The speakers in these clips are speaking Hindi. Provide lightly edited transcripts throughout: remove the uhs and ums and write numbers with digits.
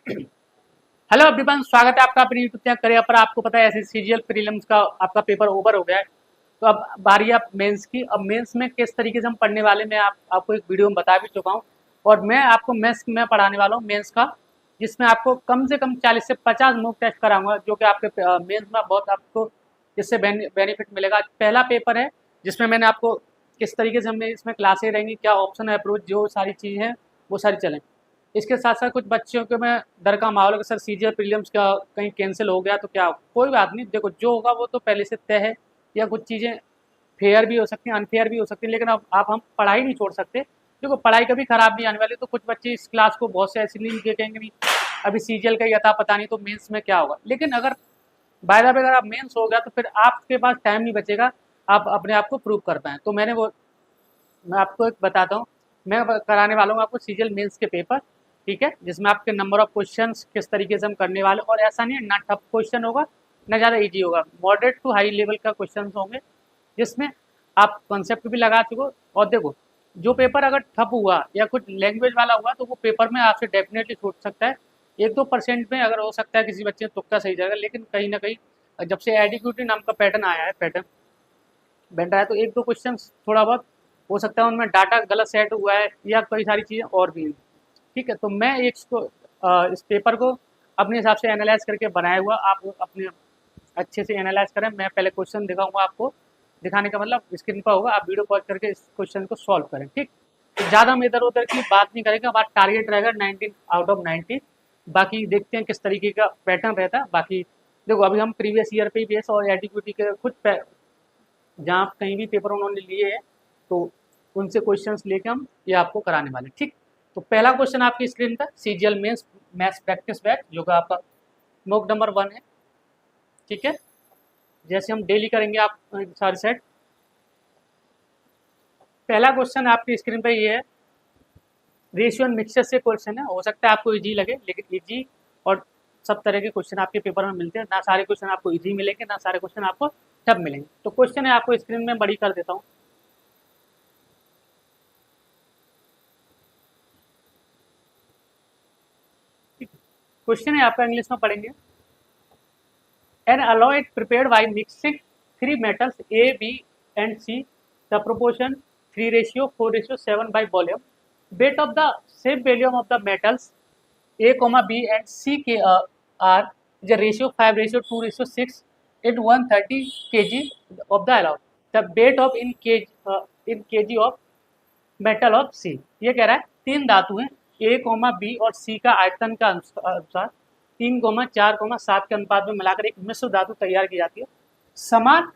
हेलो एवरीवन, स्वागत है आपका अपने यूट्यूब चैनल करियर पर। आपको पता है ऐसे सीजीएल प्रीलिम्स का आपका पेपर ओवर हो गया है, तो अब बारी है अब मेंस की। अब मेंस में किस तरीके से हम पढ़ने वाले मैं आपको एक वीडियो में बता भी चुका हूँ। और मैं आपको मेंस में पढ़ाने वाला हूँ मेंस का, जिसमें आपको कम से कम 40 से 50 मॉक टेस्ट कराऊंगा, जो कि आपके मेंस में बहुत आपको इससे बेनिफिट मिलेगा। पहला पेपर है जिसमें मैंने आपको किस तरीके से हमने इसमें क्लासें रहेंगी, क्या ऑप्शन है, अप्रोच, जो सारी चीज़ हैं वो सारी चलें। इसके साथ साथ कुछ बच्चों को मैं डर का माहौल है कि सर सीजीएल प्रीलिम्स का कहीं कैंसिल हो गया तो क्या, कोई बात नहीं। देखो, जो होगा वो तो पहले से तय है। या कुछ चीज़ें फेयर भी हो सकती हैं, अनफेयर भी हो सकती हैं, लेकिन अब आप हम पढ़ाई नहीं छोड़ सकते। देखो, पढ़ाई कभी खराब नहीं आने वाली। तो कुछ बच्चे इस क्लास को बहुत से ऐसे नहीं कहेंगे नहीं अभी सीजीएल का ही था, पता नहीं तो मेंस में क्या होगा। लेकिन अगर बाय द वे अगर आप मेंस हो गया तो फिर आपके पास टाइम नहीं बचेगा आप अपने आप को प्रूव कर पाएँ। तो मैं आपको एक बताता हूँ। मैं कराने वाला हूँ आपको सीजीएल मेंस के पेपर, ठीक है, जिसमें आपके नंबर ऑफ क्वेश्चंस किस तरीके से हम करने वाले। और ऐसा नहीं है ना टफ क्वेश्चन होगा ना ज़्यादा इजी होगा, मॉडरेट टू हाई लेवल का क्वेश्चन होंगे, जिसमें आप कॉन्सेप्ट भी लगा चुको। और देखो, जो पेपर अगर ठप हुआ या कुछ लैंग्वेज वाला हुआ तो वो पेपर में आपसे डेफिनेटली छूट सकता है। 1-2% में अगर हो सकता है किसी बच्चे ने तुक्का सही जाएगा, लेकिन कहीं ना कहीं जब से एडिक्यूटी नाम का पैटर्न आया है, पैटर्न बन रहा है, तो 1-2 क्वेश्चन थोड़ा बहुत हो सकता है उनमें डाटा गलत सेट हुआ है या कई सारी चीज़ें और भी हैं। ठीक है, तो मैं इस पेपर को अपने हिसाब से एनालाइज करके बनाया हुआ, आप अपने अच्छे से एनालाइज करें। मैं पहले क्वेश्चन दिखाऊंगा आपको, दिखाने का मतलब स्क्रीन पर होगा, आप वीडियो पॉज करके इस क्वेश्चन को सॉल्व करें। ठीक, तो ज़्यादा हम इधर उधर की बात नहीं करेंगे, हमारा टारगेट रहेगा 19 आउट ऑफ 90। बाकी देखते हैं किस तरीके का पैटर्न रहता है। बाकी देखो, अभी हम प्रीवियस ईयर पे ही बेस और एडिक्यूटी के कुछ जहाँ कहीं भी पेपर उन्होंने लिए हैं, तो उनसे क्वेश्चंस लेके हम ये आपको कराने वाले हैं। ठीक, तो पहला क्वेश्चन आपकी स्क्रीन पर CGL mains maths practice batch, जो कि आपका मॉक नंबर 1 है। ठीक है, जैसे हम डेली करेंगे आप सारे सेट। पहला क्वेश्चन आपकी स्क्रीन पर ये है, रेशियो एंड मिक्सचर से क्वेश्चन है। हो सकता है आपको इजी लगे, लेकिन इजी और सब तरह के क्वेश्चन आपके पेपर में मिलते हैं। ना सारे क्वेश्चन आपको इजी मिलेंगे, ना सारे क्वेश्चन आपको टफ मिलेंगे। तो क्वेश्चन है, आपको स्क्रीन में बड़ी कर देता हूँ। क्वेश्चन है आपका, इंग्लिश में पढ़ेंगे। An alloy prepared by mixing three metals A, B, and C. The proportion 3:4:7 by volume. Weight of the same volume of the metals A, B, and C are is a ratio 5:2:6 in 130 kg of the alloy. The weight of in kg of metal of C. ये कह रहा है तीन धातु हैं ए, बी और सी का आयतन का अनुसार 3,4,7 के अनुपात में मिलाकर एक मिश्र धातु तैयार की जाती है। समान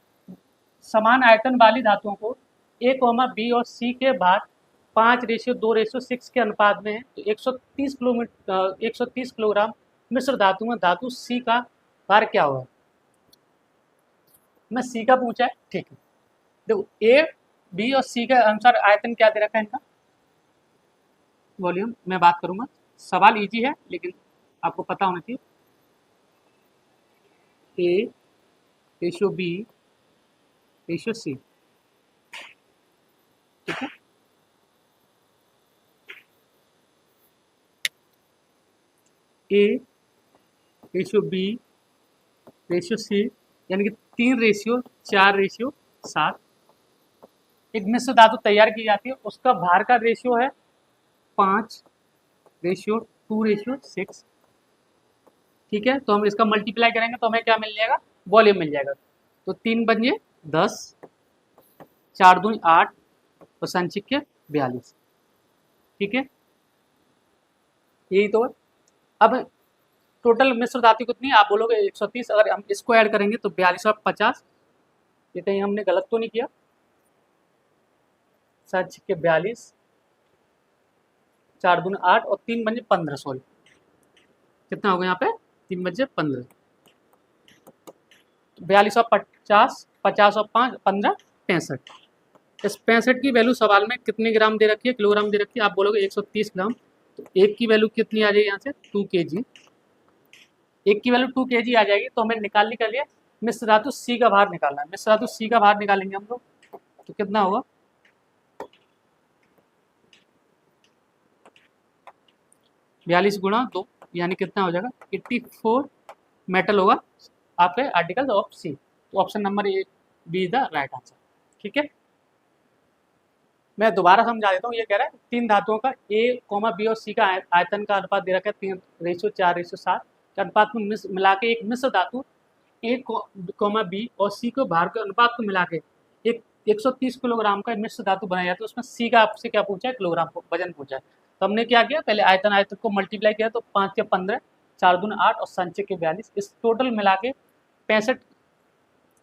समान आयतन वाली धातुओं को ए, बी और सी के भार 5:2:6 के अनुपात में है। तो 130 किलोग्राम मिश्र धातु में धातु सी का भार क्या होगा। मैं सी का पूछा है, ठीक है। देखो, ए, बी और सी के अनुसार आयतन क्या दे रखा है इनका, वॉल्यूम मैं बात करूंगा। सवाल इजी है लेकिन आपको पता होना चाहिए। A ratio B ratio C, ठीक है। A ratio B ratio C, यानी कि 3:4:7। एक मिश्र धातु तैयार की जाती है, उसका भार का रेशियो है 5:2:6। ठीक है, तो हम इसका मल्टीप्लाई करेंगे तो हमें क्या मिल जाएगा, वॉल्यूम मिल जाएगा। तो 3 × 10, 4×2 8 और संचिक के 42। ठीक है, यही तो है। अब टोटल मिश्र धातु कितनी है, आप बोलोगे 130। अगर हम इसको ऐड करेंगे तो 42 और 50, ये कहीं हमने गलत तो नहीं किया। संचिक के 42, 4×2 8 और 3×15, सॉरी कितना हो गया यहाँ पे, 3×15, 42 और 50, 50 और 5 15 65। इस 65 की वैल्यू सवाल में कितने ग्राम दे रखी है, किलोग्राम दे रखी है, आप बोलोगे 130 ग्राम। तो एक की वैल्यू कितनी आ जाएगी यहाँ से, 2 kg। एक की वैल्यू 2 kg आ जाएगी, तो हमें निकालने के लिए मिश्र धातु सी का भार निकालना है। मिश्र धातु सी का भार निकालेंगे हम लोग, तो कितना होगा, 42 × 2 यानी कितना हो जाएगा 84 मेटल होगा आपके आर्टिकल ऑफ सी। तो option number A B is the right answer. ठीक है, मैं दोबारा समझा देता हूँ। ये कह रहा है तीन धातुओं का ए कॉमा बी और सी का आयतन का अनुपात दे रखा है 3:4:7 के अनुपात में मिला के एक मिश्र धातु ए कॉमा बी और सी को भार के अनुपात को मिला के एक 130 किलोग्राम का मिश्र धातु बनाया जाता है। उसमें सी का आपसे क्या पूछा है, किलोग्राम को वजन पूछा है। तो हमने क्या किया, पहले आयतन आयतन को मल्टीप्लाई किया, तो 5 या 15, 4 दूनी 8 और 5 के 42, इस टोटल मिला के 65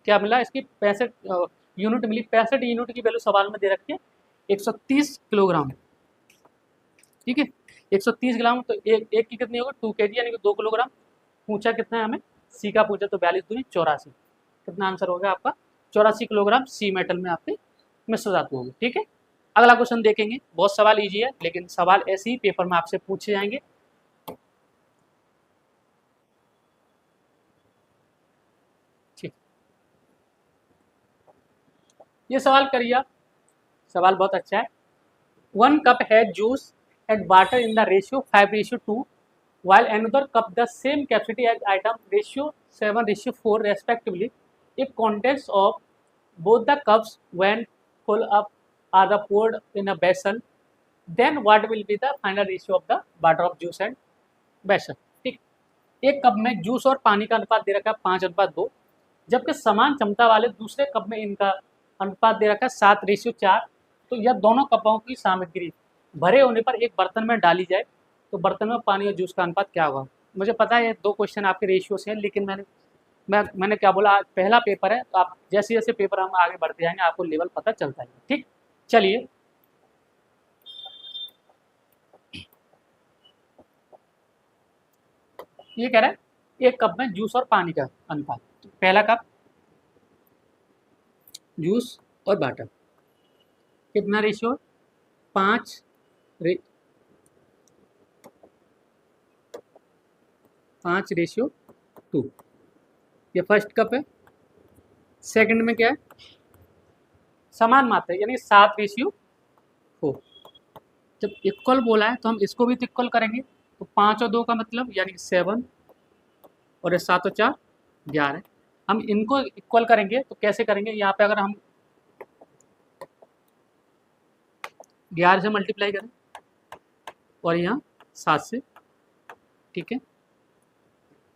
क्या मिला, इसकी 65 यूनिट मिली। 65 यूनिट की वैल्यू सवाल में दे रखी है 130 किलोग्राम। ठीक है, 130 ग्राम तो एक की कितनी होगी 2 kg यानी कि 2 किलोग्राम। पूछा कितना है हमें, सी का पूछा, तो 42 दूनी 84। कितना आंसर हो गया आपका, 84 किलोग्राम सी मेटल में आपके मिश्र धातु होगी। ठीक है, अगला क्वेश्चन देखेंगे। बहुत सवाल इजी है, लेकिन सवाल ऐसे ही पेपर में आपसे पूछे जाएंगे। ठीक, ये सवाल करिए आप, सवाल बहुत अच्छा है। 1 cup has juice and water in the ratio 5:2, while another cup the same capacity as item ratio 7:4 respectively. If contents of both the cups when full up are the poured in a vessel, then what will be the final ratio of the water of juice and vessel? ठीक, एक कप में जूस और पानी का अनुपात दे रखा है 5:2, जबकि समान क्षमता वाले दूसरे कप में इनका अनुपात दे रखा है 7:4। तो यह दोनों कपों की सामग्री भरे होने पर एक बर्तन में डाली जाए तो बर्तन में पानी और जूस का अनुपात क्या होगा। मुझे पता है ये दो क्वेश्चन आपके रेशियो से हैं, लेकिन मैंने क्या बोला, आज पहला पेपर है, तो आप जैसे जैसे पेपर हम आगे बढ़ते जाएंगे आपको लेवल पता चलता है। ठीक, चलिए ये कह रहा है एक कप में जूस और पानी का अनुपात। तो पहला कप जूस और वाटर, कितना रेशियो, 5 5:2। ये फर्स्ट कप है। सेकंड में क्या है, समान मात्रा यानी 7:4। जब इक्वल बोला है तो हम इसको भी तो इक्वल करेंगे, तो 5 और 2 का मतलब यानी कि 7, और ये 7 और 4 11। हम इनको इक्वल करेंगे तो कैसे करेंगे, यहाँ पे अगर हम 11 से मल्टीप्लाई करें और यहाँ 7 से, ठीक है।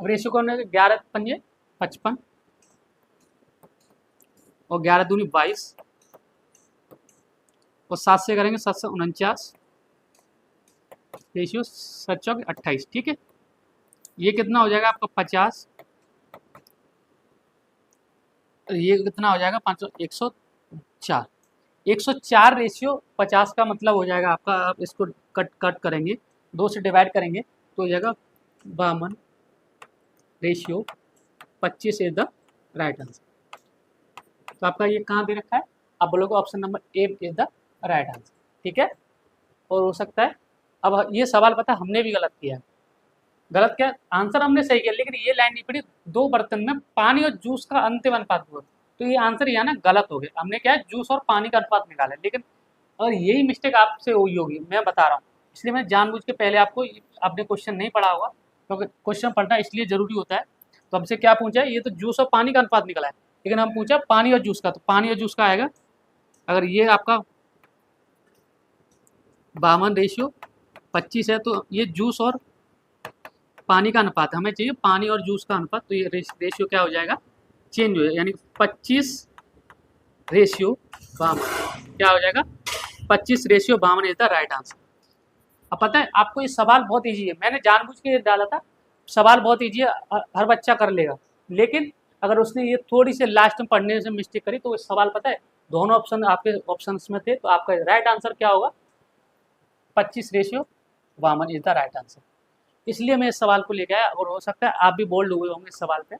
अब रेशियो कौन है, 11×5 = 55 और 11 दूनी 22 और 7 से करेंगे 7 से 49, रेशियो 7×4 = 28। ठीक है, ये कितना हो जाएगा आपका 50, ये कितना हो जाएगा 5 104। 104 रेशियो 50 का मतलब हो जाएगा आपका, आप इसको कट करेंगे, 2 से डिवाइड करेंगे तो हो जाएगा 52 ratio 25 is the right answer. तो आपका ये कहाँ दे रखा है, आप बोलोगे option number A is the right answer. ठीक है, और हो सकता है अब ये सवाल पता हमने भी गलत किया है। गलत क्या, आंसर हमने सही किया लेकिन ये लाइन नहीं पड़ी, 2 बर्तन में पानी और जूस का अंतिम अनुपात हुआ, तो ये आंसर यहाँ ना गलत हो गया। हमने क्या है, जूस और पानी का अनुपात निकाला, लेकिन अगर यही मिस्टेक आपसे हुई होगी, मैं बता रहा हूँ, इसलिए मैं जानबूझ के पहले आपने क्वेश्चन नहीं पढ़ा होगा, क्योंकि क्वेश्चन पढ़ना इसलिए जरूरी होता है। तो हमसे क्या पूछा है, ये तो जूस और पानी का अनुपात निकला है, लेकिन हम पूछा पानी और जूस का, तो पानी और जूस का आएगा, अगर ये आपका 52:25 है तो ये जूस और पानी का अनुपात, हमें चाहिए पानी और जूस का अनुपात, तो ये रेशियो क्या हो जाएगा, चेंज हो जाएगा, यानी 25:52 क्या हो जाएगा, 25:52 इज द राइट आंसर। अब पता है आपको ये सवाल बहुत इजी है, मैंने जानबूझ के डाला था, सवाल बहुत इजी है, हर बच्चा कर लेगा, लेकिन अगर उसने ये थोड़ी सी लास्ट में पढ़ने से मिस्टेक करी तो सवाल पता है दोनों ऑप्शन आपके ऑप्शंस में थे, तो आपका राइट आंसर क्या होगा, 25:52 इज द राइट आंसर। इसलिए मैं इस सवाल को लेके आया, और हो सकता है आप भी बोल्ड हुए होंगे इस सवाल पे।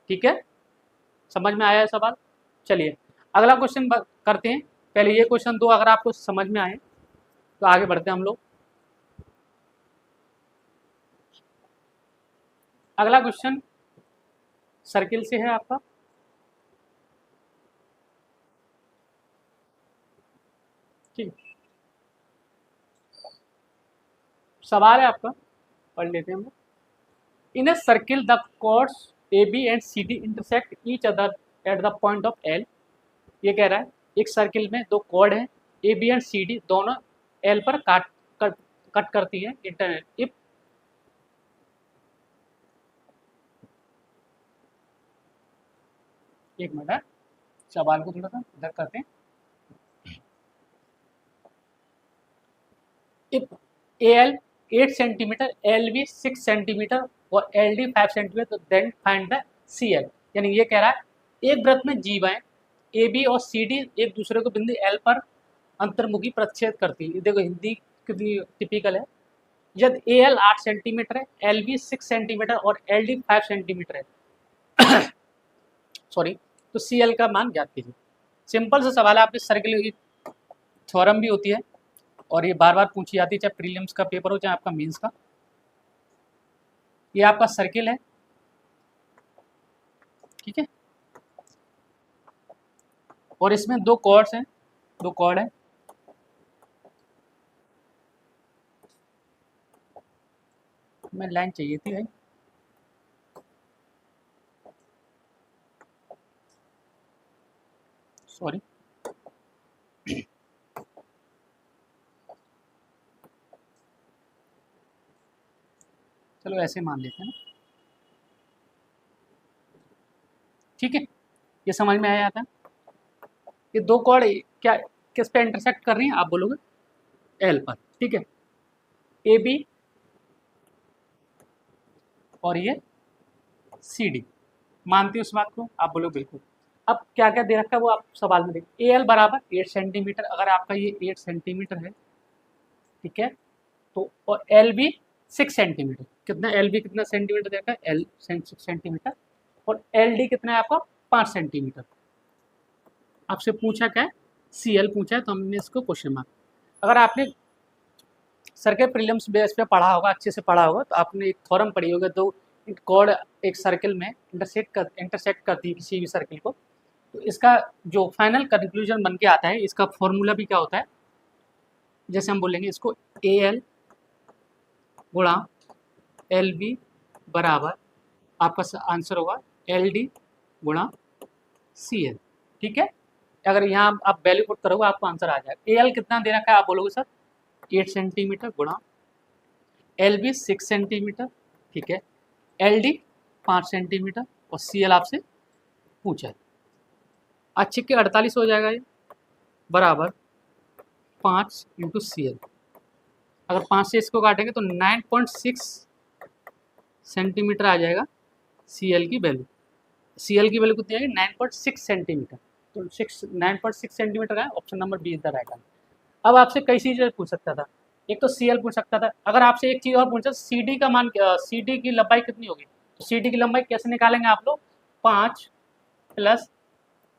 ठीक है, समझ में आया है सवाल। चलिए अगला क्वेश्चन करते हैं, पहले ये क्वेश्चन दो अगर आपको समझ में आए तो आगे बढ़ते हैं हम लोग। अगला क्वेश्चन सर्किल से है आपका, ठीक, सवाल है आपका, पढ़ लेते हैं हम लोग। In a circle the chords A B and C D intersect each other at the point of L. ये कह रहा है एक सर्किल में दो कॉर्ड हैं A B and C D, दोनों एल पर कट करती है इंटरनेट। इफ एक मिनट है, सवाल को थोड़ा सा इधर करते हैं। If A L 8 centimetre, L B 6 centimetre और L D 5 centimetre, then find the C L. यानी ये कह रहा है एक वृत्त में जीवाएं ए बी और सी डी एक दूसरे को बिंदु एल पर अंतर्मुखी प्रतिच्छेद करती है। देखो हिंदी कितनी टिपिकल है। यदि ए एल 8 सेंटीमीटर है, एल बी 6 सेंटीमीटर और एल डी 5 सेंटीमीटर है सॉरी, तो सी एल का मान ज्ञात कीजिए। सिंपल सा सवाल है, आपके सर्किल की थ्योरम भी होती है और ये बार बार पूछी जाती है, चाहे प्रीलिम्स का पेपर हो चाहे आपका मेंस का। ये आपका सर्किल है, ठीक है, और इसमें दो कॉर्ड्स हैं, दो कॉर्ड है। मैं लाइन चाहिए थी भाई, सॉरी। चलो ऐसे मान लेते हैं ना, ठीक है। ये समझ में आया था। ये दो कॉर्ड क्या किस पे इंटरसेक्ट कर रही हैं, आप बोलोगे एल पर, ठीक है। ए बी और ये सी डी, मानती हो उस बात को, आप बोलो बिल्कुल। अब क्या क्या दे रखा है वो आप सवाल में देखिए। ए एल बराबर 8 सेंटीमीटर, अगर आपका ये 8 सेंटीमीटर है, ठीक है, तो और एल बी 6 सेंटीमीटर, कितना एल बी कितना सेंटीमीटर देखा है, एल 6 सेंटीमीटर, और एल डी कितना है आपका 5 सेंटीमीटर। आपसे पूछा क्या है, सी एल पूछा है, तो हमने इसको क्वेश्चन मार्क। अगर आपने सर्किल प्रीलिम्स बेस पे पढ़ा होगा, अच्छे से पढ़ा होगा, तो आपने एक थ्योरम पढ़ी होगी, दो कॉर्ड एक सर्किल में इंटरसेक्ट करती है किसी भी सर्किल को, तो इसका जो फाइनल कंक्लूजन बन के आता है, इसका फॉर्मूला भी क्या होता है, जैसे हम बोलेंगे इसको ए एल गुणा एल बी बराबर आपका आंसर होगा एल डी गुणा सी एल, ठीक है। अगर यहाँ आप वैल्यू पुट करोगे आपको आंसर आ जाएगा। ए एल कितना दे रखा है, आप बोलोगे सर 8 सेंटीमीटर गुणा एल बी 6 सेंटीमीटर, ठीक है, एल डी 5 सेंटीमीटर और सी एल आपसे पूछा है। अच्छे के 48 हो जाएगा ये, बराबर 5 इंटू सी एल। अगर 5 से इसको काटेंगे तो 9.6 सेंटीमीटर आ जाएगा सी एल की वैल्यू। सी एल की वैल्यू कितनी आएगी, 9.6 सेंटीमीटर। तो 9.6 सेंटीमीटर है, option number B is the right answer. अब आपसे कई चीज़ें पूछ सकता था, एक तो सी एल पूछ सकता था, अगर आपसे एक चीज़ और पूछा सी डी का मान, सी डी की लंबाई कितनी होगी, तो सी डी की लंबाई कैसे निकालेंगे आप लोग, 5 प्लस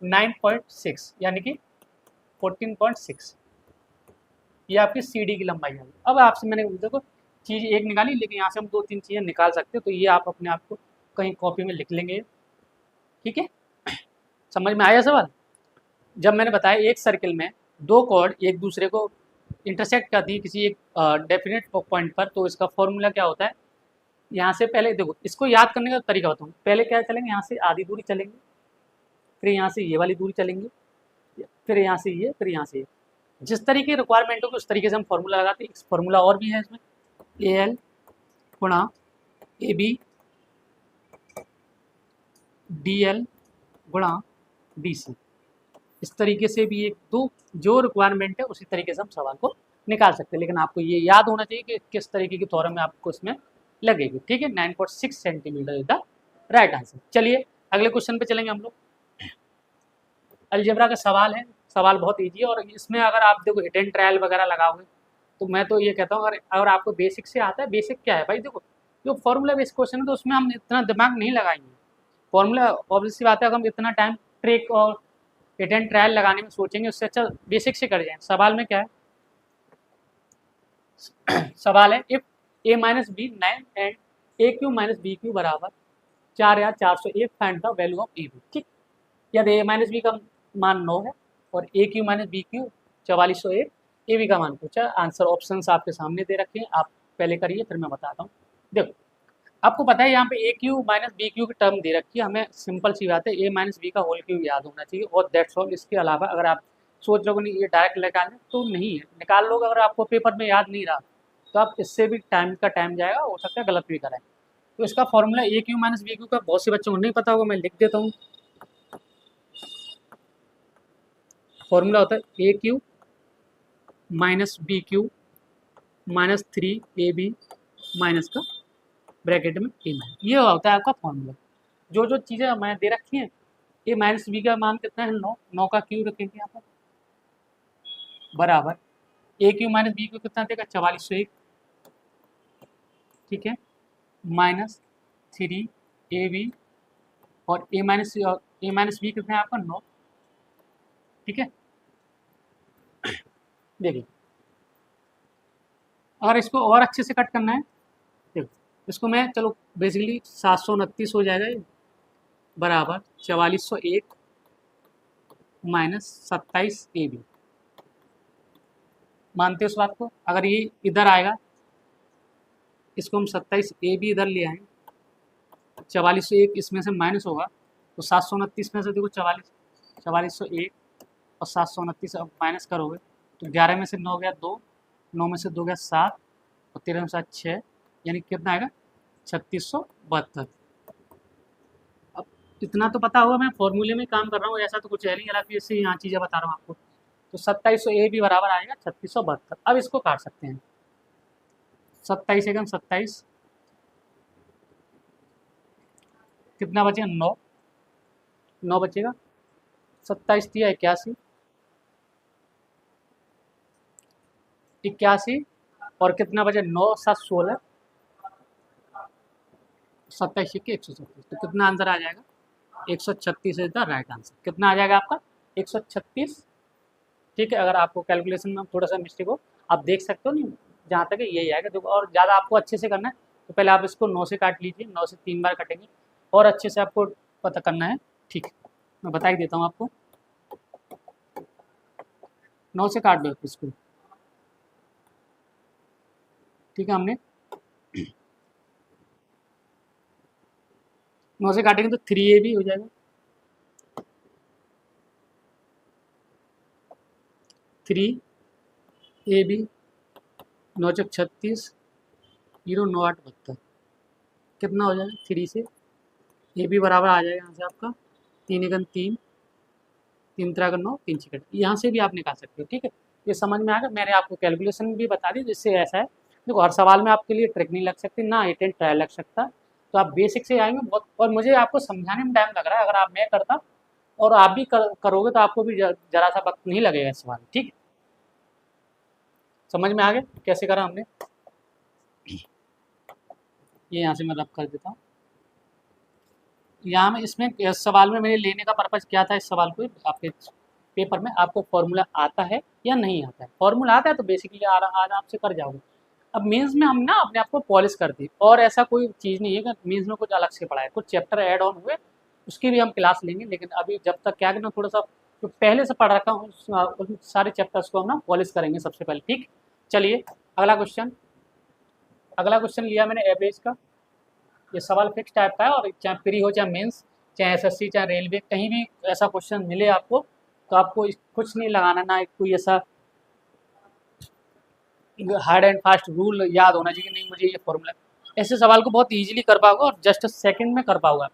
9.6 यानी कि 14.6, ये आपकी सी डी की लंबाई है। अब आपसे मैंने देखो चीज़ एक निकाली, लेकिन यहाँ से हम 2-3 चीज़ें निकाल सकते हैं, तो ये आप अपने आप को कहीं कॉपी में लिख लेंगे, ठीक है। समझ में आया सवाल। जब मैंने बताया एक सर्किल में दो कॉर्ड एक दूसरे को इंटरसेक्ट करती है किसी एक डेफिनेट पॉइंट पर, तो इसका फॉर्मूला क्या होता है, यहाँ से पहले देखो इसको याद करने का तरीका बताऊँ। पहले क्या चलेंगे, यहाँ से आधी दूरी चलेंगे, फिर यहाँ से ये वाली दूरी चलेंगे, फिर यहाँ से ये, फिर यहाँ से ये। जिस तरीके की रिक्वायरमेंट होगी उस तरीके से हम फॉर्मूला लगाते हैं। एक फॉर्मूला और भी है इसमें, ए एल गुणा ए बी डी एल गुणा डी सी। इस तरीके से भी एक दो जो रिक्वायरमेंट है उसी तरीके से हम सवाल को निकाल सकते हैं, लेकिन आपको ये याद होना चाहिए कि किस तरीके की थ्योरम में आपको इसमें लगेगी, ठीक है। 9.6 centimetre is the right answer. चलिए अगले क्वेश्चन पे चलेंगे हम लोग। अलजेब्रा का सवाल है, सवाल बहुत ईजी है, और इसमें अगर आप देखो हिट एंड ट्रायल वगैरह लगाओगे, तो मैं तो ये कहता हूँ अगर आपको बेसिक से आता है, बेसिक क्या है भाई, देखो जो फॉर्मूला बेस्ड क्वेश्चन है तो उसमें हम इतना दिमाग नहीं लगाएंगे। फॉर्मूला ऑब्वियसली बात है, अगर हम इतना टाइम ट्रिक और हिट एंड ट्रायल लगाने में सोचेंगे, उससे अच्छा बेसिक से कर जाए। सवाल में क्या है, सवाल है if A minus B 9 and A Q minus B Q बराबर 4 या 401 find the value of A B, ठीक। यदि ए माइनस बी का मान 9 है और A Q minus B Q 4401, A B का मान पूछा। आंसर ऑप्शंस आपके सामने दे रखे हैं, आप पहले करिए फिर मैं बताता हूँ। देखो आपको पता है यहाँ पे ए क्यू माइनस बी क्यू की टर्म दे रखी है, हमें सिंपल सी बात है ए माइनस बी का होल क्यू याद होना चाहिए और दैट्स ऑल। इसके अलावा अगर आप सोच रहे हो नहीं ये डायरेक्ट निकालें तो नहीं है, निकाल लोगे। अगर आपको पेपर में याद नहीं रहा तो आप इससे भी टाइम का टाइम जाएगा, हो सकता है गलत भी कराएं। तो इसका फॉर्मूला ए क्यू माइनस बी क्यू का बहुत से बच्चों को नहीं पता होगा, मैं लिख देता हूँ। फॉर्मूला होता है A Q minus B Q minus 3ab minus का ब्रैकेट में ए माइनस, ये होता है आपका फॉर्मूला। जो जो चीज़ें मैंने दे रखी हैं, ए माइनस बी का मान कितना है 9, 9 का क्यू रखेंगे यहाँ पर बराबर ए क्यू माइनस बी क्यू कितना देगा 4401, ठीक है, माइनस 3ab और ए माइनस बी कितना है आपका 9, ठीक है। देखिए अगर इसको और अच्छे से कट करना है, देखो इसको मैं चलो बेसिकली 729 हो जाएगा ये बराबर 4401 माइनस 27ab। मानते हो उस बात को? अगर ये इधर आएगा, इसको हम 27ab इधर ले आए, 4401 इसमें से माइनस होगा तो 729 में से देखो 4401 और 729 अब माइनस करोगे तो 11 में से 9 गया 2, 9 में से 2 गया 7 और 13 में से 6, यानी कितना आएगा 3672। अब इतना तो पता होगा, मैं फॉर्मूले में काम कर रहा हूँ, ऐसा तो कुछ है नहीं, हालांकि इससे यहाँ चीज़ें बता रहा हूँ आपको। तो 2700 भी बराबर आएगा 3672। अब इसको काट सकते हैं, 27 एकम 27, कितना बचेगा 9, 9 बचेगा, 27 दिया 81, 81 और कितना बचे 9 7 16, 27 के 136, तो कितना आंसर आ जाएगा 136 इज द राइट आंसर। कितना आ जाएगा आपका 136, ठीक है। अगर आपको कैलकुलेशन में थोड़ा सा मिस्टेक हो आप देख सकते हो, नहीं जहाँ तक यही आएगा। देखो और ज़्यादा आपको अच्छे से करना है तो पहले आप इसको 9 से काट लीजिए, 9 से 3 बार कटेंगे और अच्छे से आपको पता करना है, ठीक है। मैं बता ही देता हूँ आपको, 9 से काट दो इसको, ठीक है। हमने 9 से काटेंगे तो 3ab हो जाएगा, 3ab 9 चौक 36, 0 9 8 72, कितना हो जाएगा 3 से ए बी बराबर आ जाएगा यहाँ से आपका 3 एकम 3, 3 3 9, 3 6, यहाँ से भी आप निकाल सकते हो, ठीक है। ये समझ में आ गया, मैंने आपको कैलकुलेशन भी बता दी जिससे ऐसा है। देखो हर सवाल में आपके लिए ट्रिक नहीं लग सकती, ना 8 एंड ट्रायल लग सकता, तो आप बेसिक से आएंगे बहुत, और मुझे आपको समझाने में टाइम लग रहा है। अगर आप मैं करता और आप भी करोगे तो आपको भी जरा सा वक्त नहीं लगेगा इस सवाल, ठीक है। समझ में आ गया कैसे करा हमने? ये यहाँ से मैं रब कर देता हूँ। यहाँ में इसमें इस सवाल में मेरे लेने का पर्पज़ क्या था, इस सवाल को आपके पेपर में आपको फॉर्मूला आता है या नहीं आता है। फॉर्मूला आता है तो बेसिकली आराम से कर जाओगे। अब मेंस में हम ना अपने आप को पॉलिश कर दी, और ऐसा कोई चीज़ नहीं है कि मेंस में कुछ अलग से पढ़ाए, कुछ चैप्टर ऐड ऑन हुए उसकी भी हम क्लास लेंगे, लेकिन अभी जब तक क्या करना, थोड़ा सा जो पहले से पढ़ रखा हूँ उन सारे चैप्टर्स को हम ना पॉलिश करेंगे सबसे पहले, ठीक। चलिए अगला क्वेश्चन लिया मैंने एवरेज का। ये सवाल फिक्स टाइप का है, और चाहे प्री हो चाहे मेंस चाहे एसएससी चाहे रेलवे, कहीं भी ऐसा क्वेश्चन मिले आपको तो आपको कुछ नहीं लगाना, ना कोई ऐसा हार्ड एंड फास्ट रूल याद होना चाहिए नहीं मुझे ये फॉर्मूला। ऐसे सवाल को बहुत इजीली कर पाओगे और जस्ट सेकंड में कर पाओगे।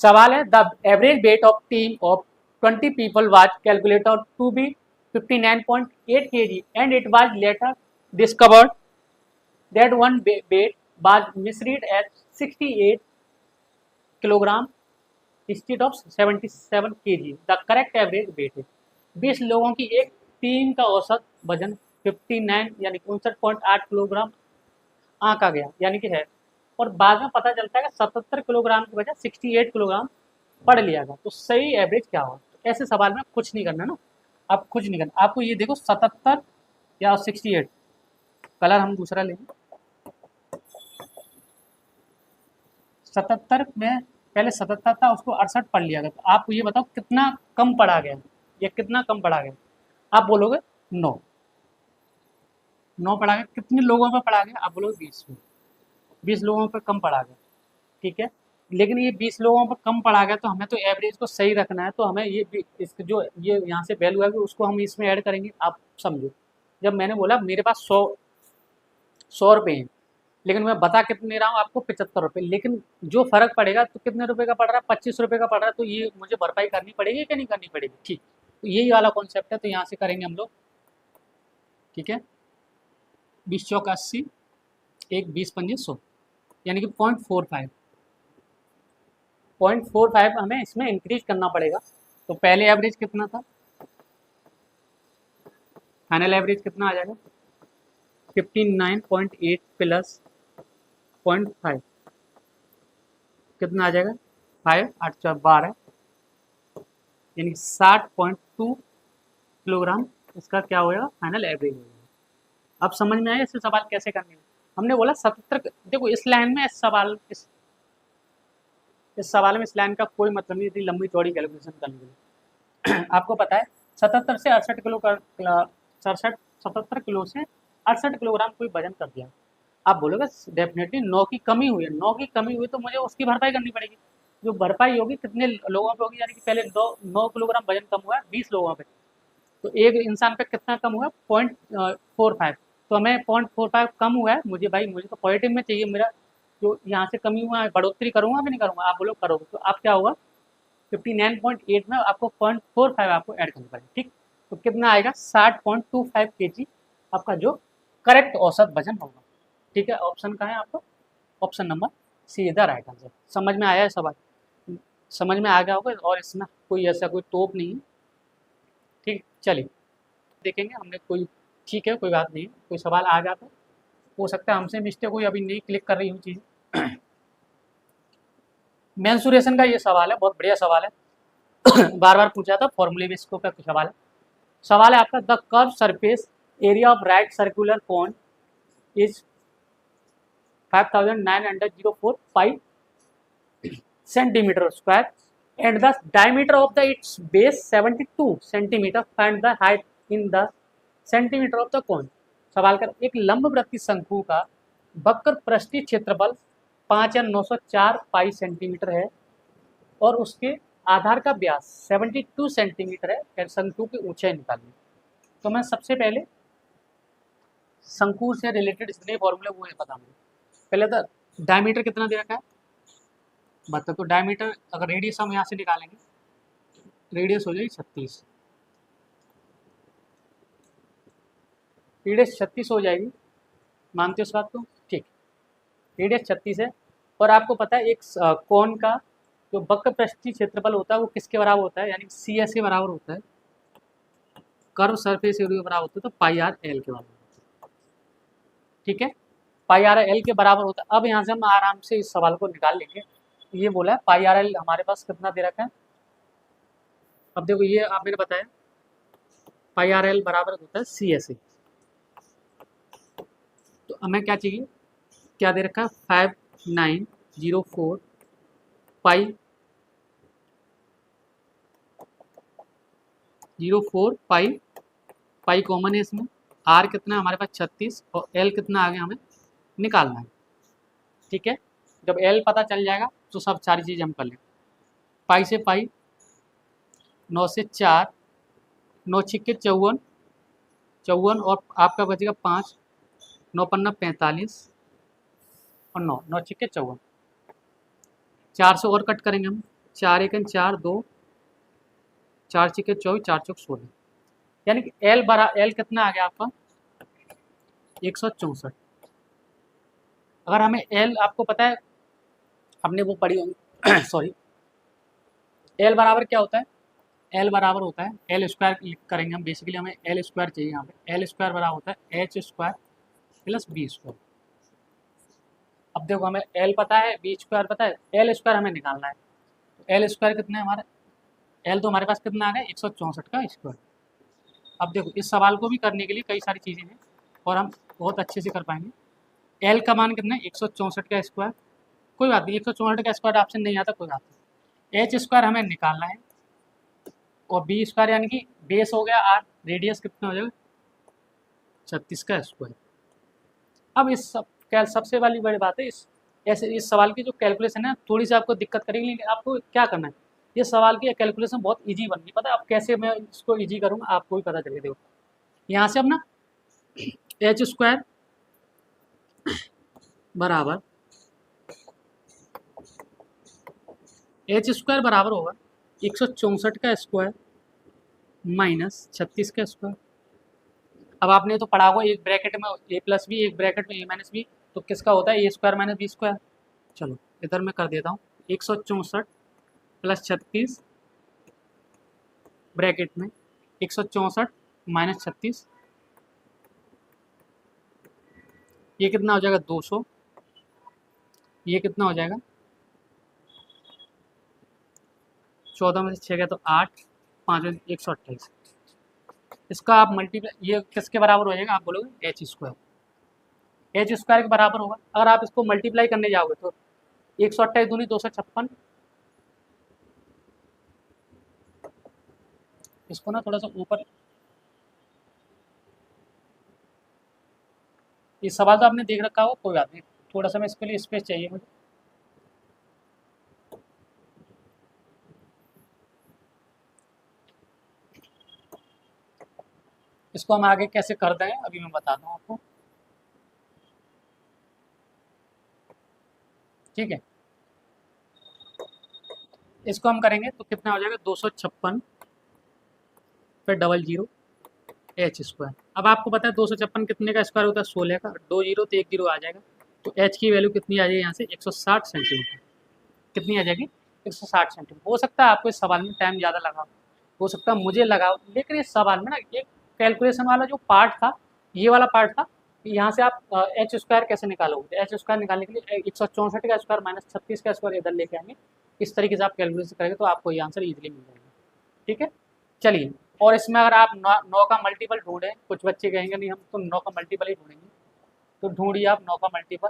सवाल है the average weight of team of 20 people was calculated to be 59.8 kg and it was later discovered that one weight was misread at 68 kilogram instead of 77 kg. The correct average weight है 20 लोगों की एक टीम का औसत वजन 59 यानी 59.8 किलोग्राम आंका गया, यानी कि है, और बाद में पता चलता है कि 77 किलोग्राम की वजह 68 किलोग्राम पढ़ लिया गया, तो सही एवरेज क्या होगा। तो ऐसे सवाल में कुछ नहीं करना ना, आप कुछ नहीं करना, आपको ये देखो 77 या 68, कलर हम दूसरा लेंगे। 77 में पहले 77 था उसको 68 पढ़ लिया गया, तो आपको ये बताओ कितना कम पढ़ा गया या कितना कम पढ़ा गया। आप बोलोगे 9 पढ़ा गया, कितने लोगों में पढ़ा गया, आप बोलोगे 20 में। 20 लोगों पर कम पड़ा गया, ठीक है। लेकिन ये 20 लोगों पर कम पड़ा गया तो हमें तो एवरेज को सही रखना है, तो हमें इसके जो ये यहाँ से वैल्यू है उसको हम इसमें ऐड करेंगे। आप समझो, जब मैंने बोला मेरे पास 100 रुपये हैं, लेकिन मैं बता कितने रहा हूँ आपको, 75 रुपये, लेकिन जो फर्क पड़ेगा तो कितने रुपए का पड़ रहा है, 25 रुपये का पड़ रहा है, तो ये मुझे भरपाई करनी पड़ेगी कि नहीं करनी पड़ेगी, ठीक। तो यही वाला कॉन्सेप्ट है, तो यहाँ से करेंगे हम लोग, ठीक है। 20 चौक 80, एक 20 पंजे 100, यानी कि 0.45 हमें इसमें इंक्रीज करना पड़ेगा। तो पहले एवरेज कितना था, फाइनल एवरेज कितना आ जाएगा, 59.8 प्लस 0.5 कितना आ जाएगा, 5 8 4 12, यानी 60.2 किलोग्राम इसका क्या होगा, फाइनल एवरेज होगा। अब समझ में आया इससे सवाल कैसे करने हैं। हमने बोला 77, देखो इस लाइन में इस सवाल में इस लाइन का कोई मतलब नहीं, इतनी लंबी चौड़ी कैलकुलेशन करने के लिए। आपको पता है 77 से 68 किलो का 77 किलो से 68 किलोग्राम कोई वजन कर दिया, आप बोलोगे डेफिनेटली 9 की कमी हुई है, 9 की कमी हुई तो मुझे उसकी भरपाई करनी पड़ेगी। जो भरपाई होगी कितने लोगों पे होगी, यानी कि पहले 9 किलोग्राम वजन कम हुआ है 20 लोगों पे, तो एक इंसान पे कितना कम हुआ, 0.45, तो हमें 0.45 कम हुआ है, मुझे तो पॉजिटिव में चाहिए मेरा, जो यहाँ से कमी हुआ है बढ़ोतरी करूँगा कि नहीं करूँगा, आप बोलो करोगे, तो आप क्या होगा 59.8 में आपको 0.45 आपको ऐड करना पड़ेगा, ठीक। तो कितना आएगा 60.25 kg आपका जो करेक्ट औसत वजन होगा, ठीक है। ऑप्शन कहाँ है आपको, option number C is the right answer. समझ में आया है सवाल, समझ में आ गया होगा, और इसमें कोई ऐसा कोई तोप नहीं है, ठीक। चलिए देखेंगे हमने कोई, ठीक है कोई बात नहीं, कोई सवाल आ गया तो हो सकता है हमसे मिस्टेक हुई, अभी नहीं क्लिक कर रही हूँ चीज़। मेंसुरेशन का ये सवाल है, बहुत बढ़िया सवाल है। बार बार पूछा था, फॉर्मूले बेस का कुछ सवाल है आपका, the curve surface area of right circular cone is 5904 pi centimetre square and the diameter of the its base 72 centimeter, find the height in the centimeter of the cone। सवाल कर, एक लंबवृत्तीय शंकु का वक्र पृष्ठीय क्षेत्रफल 5,904 पाई सेंटीमीटर है और उसके आधार का व्यास 72 सेंटीमीटर है, शंकु की ऊंचाई निकालनी। तो मैं सबसे पहले शंकु से रिलेटेड जितने फॉर्मूले वो पता मुझे, पहले तो डायमीटर कितना दे रखा है बता, तो डायमीटर अगर रेडियस हम यहाँ से निकालेंगे, रेडियस हो जाएगी 36, रेडियस 36 हो जाएगी, मानते हो इस बात को, ठीक। रेडियस 36 है, और आपको पता है एक कोन का जो वक्र पृष्ठीय क्षेत्रफल होता है वो किसके बराबर होता है, यानी सी एस के बराबर होता है, कर्व सरफेस एरिया बराबर होता है, तो पाई आर एल के बराबर होता है, ठीक है। पाई आर एल के बराबर होता है। अब यहाँ से हम आराम से इस सवाल को निकाल लेंगे। ये बोला है पाई आर एल हमारे पास कितना दे रखा है, अब देखो ये आप मैंने बताया पाई आर एल बराबर होता है सी एस ए, तो हमें क्या चाहिए, क्या दे रखा है 5904 पाई 04 पाई, पाई कॉमन है इसमें, आर कितना है हमारे पास 36 और एल कितना आ गया हमें निकालना है, ठीक है। जब एल पता चल जाएगा तो सब सारी चीज़ हम कर लेंगे, पाई से पाई, 9 से 4, 9 छिक्के 54, 54 और आपका बचेगा 5, 9 पन्ना 45 और 9, 9 छिक्के 54, 4 से और कट करेंगे हम, 4 एकन 4 2, 4 छिक्के 24, 4 चौक 16, यानी कि एल कितना आ गया आपका 164। अगर हमें एल आपको पता है, हमने वो पढ़ी होगी सॉरी, एल बराबर क्या होता है, एल बराबर होता है एल स्क्वायर करेंगे हम, बेसिकली हमें एल स्क्वायर चाहिए यहाँ पे, एल स्क्वायर बराबर होता है H square plus B square. अब देखो हमें एल पता है, बी स्क्वायर पता है, एल स्क्वायर हमें निकालना है, तो एल स्क्वायर कितना है हमारा, एल तो हमारे पास कितना आ गया 164 का स्क्वायर। अब देखो इस सवाल को भी करने के लिए कई सारी चीज़ें हैं और हम बहुत अच्छे से कर पाएंगे। एल का मान कितना है 164 का स्क्वायर, कोई बात नहीं 164 का स्क्वायर ऑप्शन नहीं आता, कोई बात नहीं, एच स्क्वायर हमें निकालना है और बी स्क्वायर यानी कि बेस हो गया आर, रेडियस कितना हो जाएगा 36 का स्क्वायर। अब इस सब क्या सबसे वाली बड़ी बात है इस सवाल की जो कैलकुलेशन है थोड़ी सी आपको दिक्कत करेगी, लेकिन आपको क्या करना है, ये सवाल की कैलकुलेशन बहुत इजी बन गई। पता है अब कैसे मैं इसको इजी करूँगा, आपको भी पता चलेगा। देखो यहाँ से अब ना एच स्क्वायर बराबर एच स्क्वायर बराबर होगा 164 का स्क्वायर माइनस 36 का स्क्वायर। अब आपने तो पढ़ा होगा एक ब्रैकेट में ए प्लस बी, एक ब्रैकेट में ए माइनस बी, तो किसका होता है ए स्क्वायर माइनस बी स्क्वायर। चलो इधर मैं कर देता हूँ 164 प्लस 36 ब्रैकेट में 164 माइनस 36, ये कितना हो जाएगा 200, ये कितना हो जाएगा 14 में से 6 गया तो 8, 5 में 128। इसका आप मल्टीप्लाई, ये किसके बराबर हो जाएगा, आप बोलोगे एच स्क्वायर, एच स्क्वायर के बराबर होगा। अगर आप इसको मल्टीप्लाई करने जाओगे तो 128 दूनी 256, इसको ना थोड़ा सा ऊपर, ये सवाल तो आपने देख रखा हो, कोई बात नहीं, थोड़ा सा मैं इसके लिए स्पेस चाहिए मुझे। इसको हम आगे कैसे कर दें अभी मैं बताता हूँ आपको, ठीक है। इसको हम करेंगे तो कितना हो जाएगा 256 फिर डबल जीरो एच स्क्वायर। अब आपको पता है 256 कितने का स्क्वायर होता है 16 का, 2 जीरो तो 1 जीरो आ जाएगा, तो एच की वैल्यू कितनी आ जाएगी यहाँ से 160 सेंटीमीटर। कितनी आ जाएगी 160 सेंटीमीटर। हो सकता है आपको इस सवाल में टाइम ज़्यादा लगा, हो सकता है मुझे लगा, लेकिन इस सवाल में ना एक कैलकुलेशन वाला जो पार्ट था, ये वाला पार्ट था, यहाँ से आप एच स्क्वायर कैसे निकालोगे। एच स्क्वायर निकालने के लिए 164 का स्क्वायर माइनस 36 का स्क्वायर इधर लेके आएंगे, इस तरीके से आप कैलकुलेशन करेंगे तो आपको ये आंसर इजीली मिल जाएगा, ठीक है। चलिए, और इसमें अगर आप 9 का मल्टीपल ढूंढें, कुछ बच्चे कहेंगे नहीं हम तो 9 का मल्टीपल ही ढूंढेंगे, तो ढूंढिए आप 9 का मल्टीपल।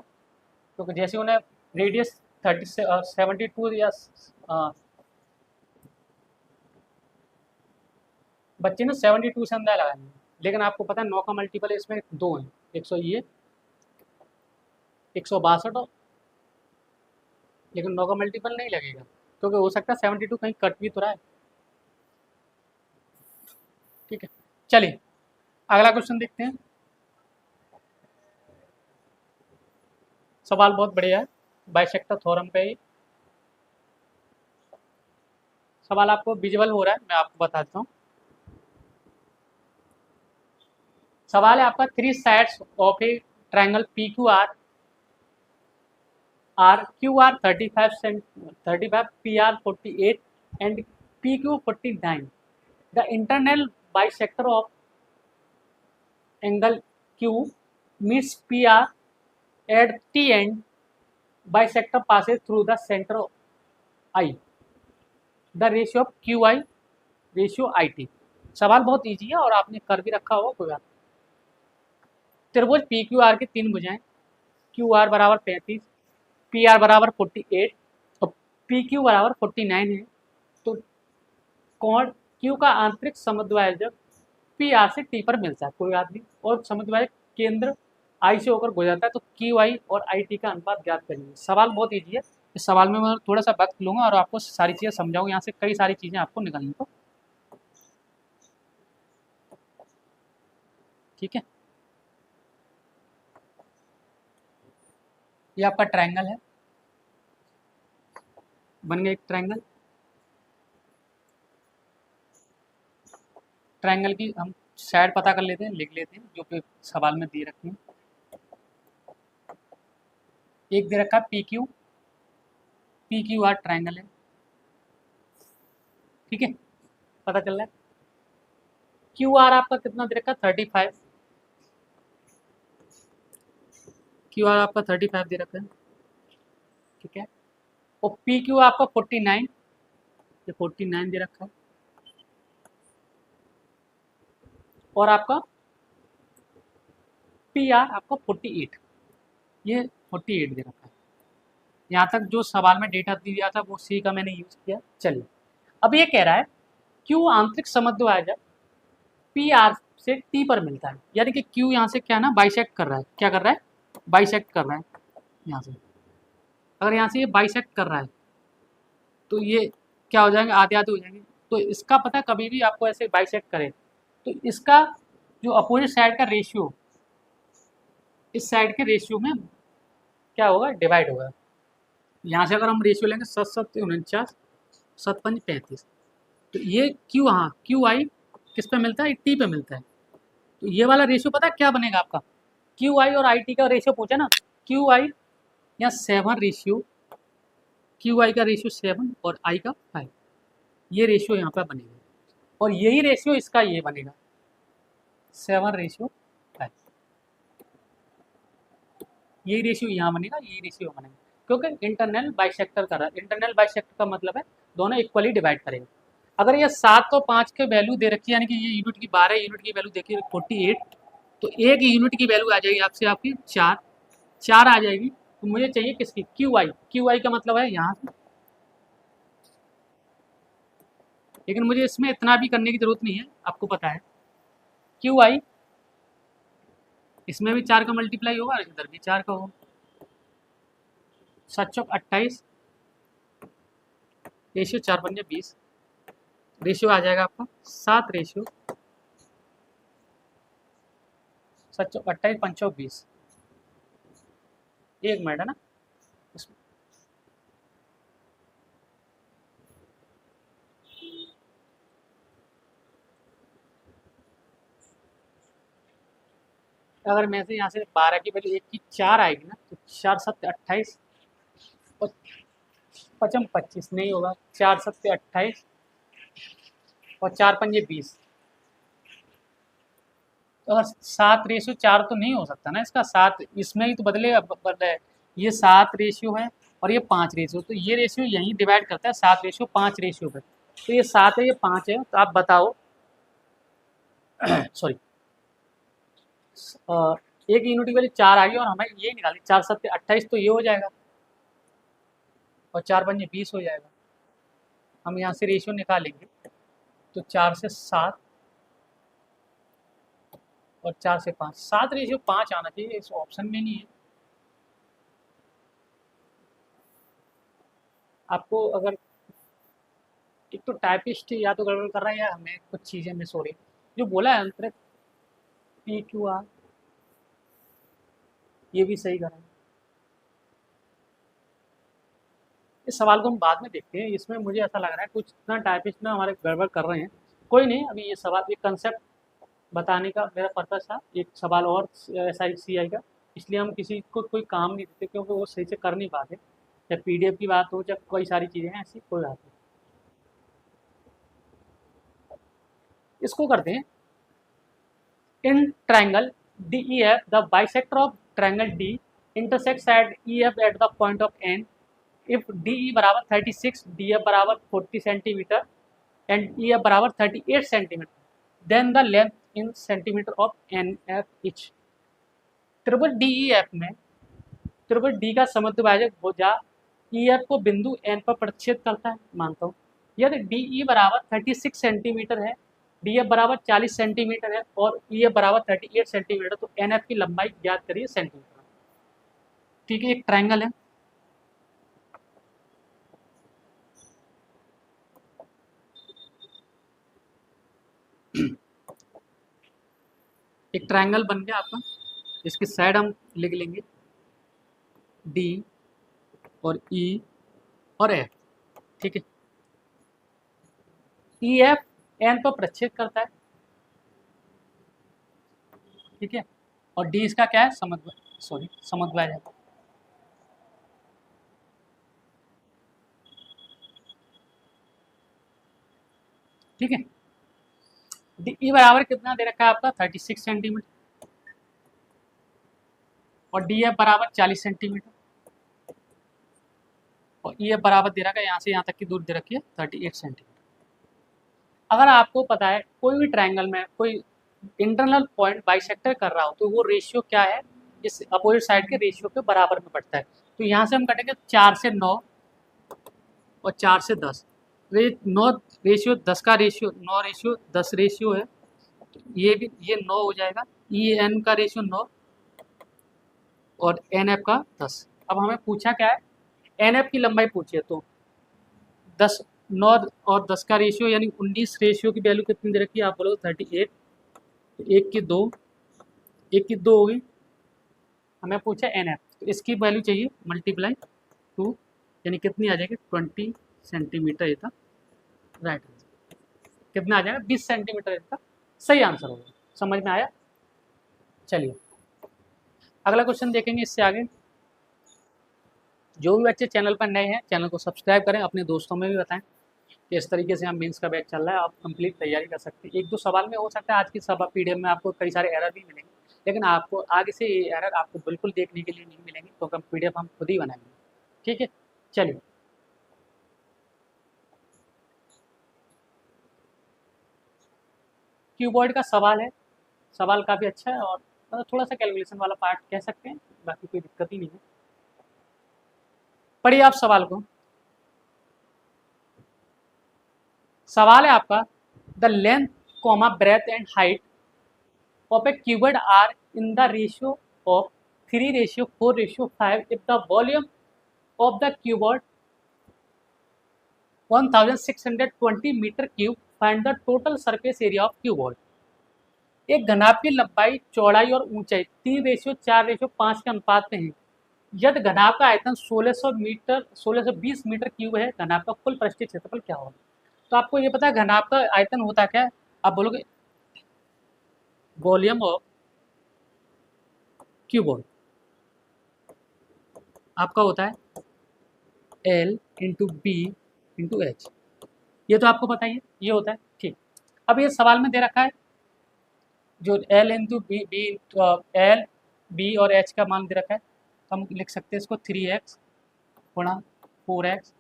तो जैसे उन्हें रेडियस 72 या बच्चे ने 72 से अंदाजा लगाएंगे, लेकिन आपको पता है 9 का मल्टीपल इसमें 2 है, 162, लेकिन 9 का मल्टीपल नहीं लगेगा, क्योंकि हो सकता है 72 कहीं कट भी तो रहा है, ठीक है। चलिए अगला क्वेश्चन देखते हैं। सवाल बहुत बढ़िया है, बाइसेक्टर थ्योरम पे ही सवाल आपको विजुअल हो रहा है, मैं आपको बताता हूँ। सवाल है आपका 3 sides of A triangle P Q R Q R 35 P R 48 and P Q 49। The internal bisector of angle Q meets P R at T and bisector passes through the center I. The ratio of QI ratio IT। सवाल बहुत इजी है और आपने कर भी रखा होगा, कोई बात। त्रिभुज पी क्यू आर की 3 भुजाएं, क्यू आर बराबर 35, पी आर बराबर 48 और पी क्यू बराबर 49 है, तो कोण क्यू का आंतरिक समद्विभाजक पी आर से टी पर मिलता है, कोई बात नहीं, और समद्विभाजक केंद्र आई से होकर गुजरता है, तो क्यू आई और आई टी का अनुपात ज्ञात करेंगे। सवाल बहुत ईजी है, इस सवाल में मैं थोड़ा सा वक्त लूंगा और आपको सारी चीज़ें समझाऊंगा, यहाँ से कई सारी चीज़ें आपको निकलनी को, ठीक है। ये आपका ट्रायंगल है, बन गया एक ट्रायंगल। ट्रायंगल की हम साइड पता कर लेते हैं, लिख लेते हैं जो कि सवाल में दे रखी है। एक दे रखा पी क्यू आर ट्रायंगल है, ठीक है, पता चल रहा है। क्यू आर आपका कितना दे रखा 35, क्यू आर आपका 35 दे रखा है, ठीक है, और पी क्यू आपका 49, ये 49 दे रखा है, और आपका पी आर आपका 48, ये 48 दे रखा है। यहाँ तक जो सवाल में डेटा दिया था वो सी का मैंने यूज किया। चलिए अब ये कह रहा है क्यू आंतरिक समद्विभाजक पी आर से टी पर मिलता है, यानी कि क्यू यहाँ से क्या है ना बाइसेक्ट कर रहा है, क्या कर रहा है बाइसेक्ट कर रहा है यहाँ से, अगर यहाँ से ये बाइसेक्ट कर रहा है तो ये क्या हो जाएंगे, आधे आधे हो जाएंगे। तो इसका पता है कभी भी आपको ऐसे बाइसेक्ट करे तो इसका जो अपोजिट साइड का रेशियो इस साइड के रेशियो में क्या होगा, डिवाइड होगा। यहाँ से अगर हम रेशियो लेंगे 7 7 49 7 5 35, तो ये क्यू, हाँ क्यू आई किस पे मिलता है, टी पे मिलता है। तो ये वाला रेशियो पता है क्या बनेगा आपका, क्यू आई और आई टी का रेशियो पूछा ना, क्यू आई या 7 रेशियो, क्यू आई का रेशियो 7 और आई का 5, ये रेशियो यहाँ पर बनेगा। और यही रेशियो इसका ये बनेगा 7:5, यही रेशियो यहाँ बनेगा, यही रेशियो बनेगा, क्योंकि इंटरनल बाइसेक्टर कर रहा है। इंटरनल बाइसेक्टर का मतलब है दोनों इक्वली डिवाइड करेगा। अगर ये 7 और 5 के वैल्यू दे रखी है, यानी कि ये यूनिट की 12 यूनिट की वैल्यू देखिए 48, तो एक यूनिट की वैल्यू आ जाएगी आपसे आपकी 4 आ जाएगी। तो मुझे चाहिए किसकी, क्यू आई का मतलब है यहाँ से, लेकिन मुझे इसमें इतना भी करने की जरूरत नहीं है, आपको पता है क्यू आई इसमें भी 4 का मल्टीप्लाई होगा, इधर भी 4 का होगा। 7 चौक 28, रेशियो 4 पंजे 20, रेशियो आ जाएगा आपका 7 रेशियो 7 चौक 28 5 चौक 20। 1 मिनट है ना इसमें। अगर मैं से यहाँ से 12 की वैल्यू 1 की 4 आएगी ना, तो 4 7 28 और 5 25 नहीं होगा, 4 7 28 और 4 पंजे 20। तो अगर 7 रेशियो 4 तो नहीं हो सकता ना इसका, 7 इसमें ही तो बदलेगा, बदला है ये 7 रेशियो है और ये 5 रेशियो, तो ये रेशियो यहीं डिवाइड करता है 7 रेशियो 5 रेशियो पे। तो ये 7 है ये 5 है, तो आप बताओ सॉरी, एक यूनिट की वैल्यू 4 आ गई और हमें ये निकाली 4 7 28, तो ये हो जाएगा और 4 पंजे 20 हो जाएगा। हम यहाँ से रेशियो निकालेंगे तो 4 से 7 और 4 से 5, 7 रेशियो 5 आना चाहिए, इस ऑप्शन में नहीं है। आपको अगर एक तो टाइपिस्ट या तो गड़बड़ कर रहा है या हमें कुछ चीज़ें मिस हो रही, जो बोला है अंतर पी क्यू आर ये भी सही करा है। इस सवाल को हम बाद में देखते हैं, इसमें मुझे ऐसा लग रहा है कुछ ना टाइपिस्ट ना हमारे गड़बड़ कर रहे हैं। कोई नहीं, अभी ये सवाल एक कंसेप्ट बताने का मेरा पर्पस था, एक सवाल और SICI का, इसलिए हम किसी को कोई काम नहीं देते क्योंकि वो सही से कर नहीं पाते। चाहे PDF की बात हो, चाहे कोई सारी चीज़ें हैं, ऐसी कोई बात नहीं। इसको करते हैं, in triangle DEF the bisector of triangle D intersects at EF at the point of N if DE बराबर 36, DF बराबर 40 सेंटीमीटर एंड EF बराबर 38 centimetre, then the length in centimetre of NF each. त्रिभुज DEF में त्रिभुज D का समद्विभाजक भुजा EF को बिंदु N पर प्रतिच्छेद करता है, मानता हूँ। यदि DE बराबर 36 सेंटीमीटर है, DF बराबर 40 सेंटीमीटर है और EF बराबर 38 सेंटीमीटर, तो NF की लंबाई ज्ञात करिए सेंटीमीटर। ठीक है, एक ट्रायंगल है, एक ट्रायंगल बन गया आपका, इसकी साइड हम लिख लेंगे D और E और F। ठीक है, EF N पर प्रतिच्छेद करता है, ठीक है, और D इसका क्या है, समद्विभाजक। ठीक है, DE बराबर कितना दे रखा है आपका 36 सेंटीमीटर और DF बराबर 40 सेंटीमीटर और EF बराबर दे रखा है यहाँ से यहाँ तक की दूरी दे रखी है 38 सेंटीमीटर। अगर आपको पता है कोई भी ट्रायंगल में कोई इंटरनल पॉइंट बाइसेक्टर कर रहा हो तो वो रेशियो क्या है, इस अपोजिट साइड के रेशियो के बराबर में बढ़ता है। तो यहाँ से हम कटेंगे 4 से 9 और 4 से 10, 9 रेशियो 10 का रेशियो 9 रेशियो 10 रेशियो है, तो ये भी ये 9 हो जाएगा। EN का रेशियो 9 और एन एफ का 10। अब हमें पूछा क्या है, एन एफ की लंबाई पूछी है, तो 10 9 और 10 का रेशियो यानी 19 रेशियो की वैल्यू कितनी दे रखी है, आप बोलो 38। तो एक की दो होगी, हमें पूछा एन एफ, तो इसकी वैल्यू चाहिए मल्टीप्लाई 2, यानी कितनी आ जाएगी 20 सेंटीमीटर, ये था राइट आंसर। कितना आ जाएगा 20 सेंटीमीटर, इसका सही आंसर होगा। समझ में आया? चलिए अगला क्वेश्चन देखेंगे इससे आगे। जो भी बच्चे चैनल पर नए हैं चैनल को सब्सक्राइब करें, अपने दोस्तों में भी बताएं कि इस तरीके से हम मेंस का बैच चल रहा है, आप कंप्लीट तैयारी कर सकते हैं। एक दो सवाल में हो सकता है आज की सब पीडीएफ में आपको कई सारे एरर भी मिलेंगे, लेकिन आपको आगे से ये एरर आपको बिल्कुल देखने के लिए नहीं मिलेंगे, क्योंकि हम पीडीएफ हम खुद ही बनाएंगे। ठीक है, चलिए क्यूबॉइड का सवाल है। सवाल काफ़ी अच्छा है और मतलब थोड़ा सा कैलकुलेशन वाला पार्ट कह सकते हैं, बाकी कोई दिक्कत ही नहीं है। पढ़िए आप सवाल को। सवाल है आपका, the length comma breadth and height of a cuboid are in the ratio of 3:4:5 if the volume of the cuboid 1620 metre cube, find the total surface area of cuboid. एक घनाभ की लंबाई, चौड़ाई और ऊंचाई 3:4:5 के अनुपात में है। यदि घनाभ का आयतन 1620 मीटर क्यूब है, घनाभ का कुल पृष्ठीय क्षेत्रफल क्या होगा? तो आपको ये पता है घनाभ का आयतन होता क्या है, आप बोलोगे वॉल्यूम ऑफ क्यूबॉइड आपका होता है L into B into H, ये तो आपको पता ही है, ये होता है। ठीक, अब ये सवाल में दे रखा है जो L इंटू एल बी और एच का मान दे रखा है, तो हम लिख सकते हैं इसको 3x गुणा 4x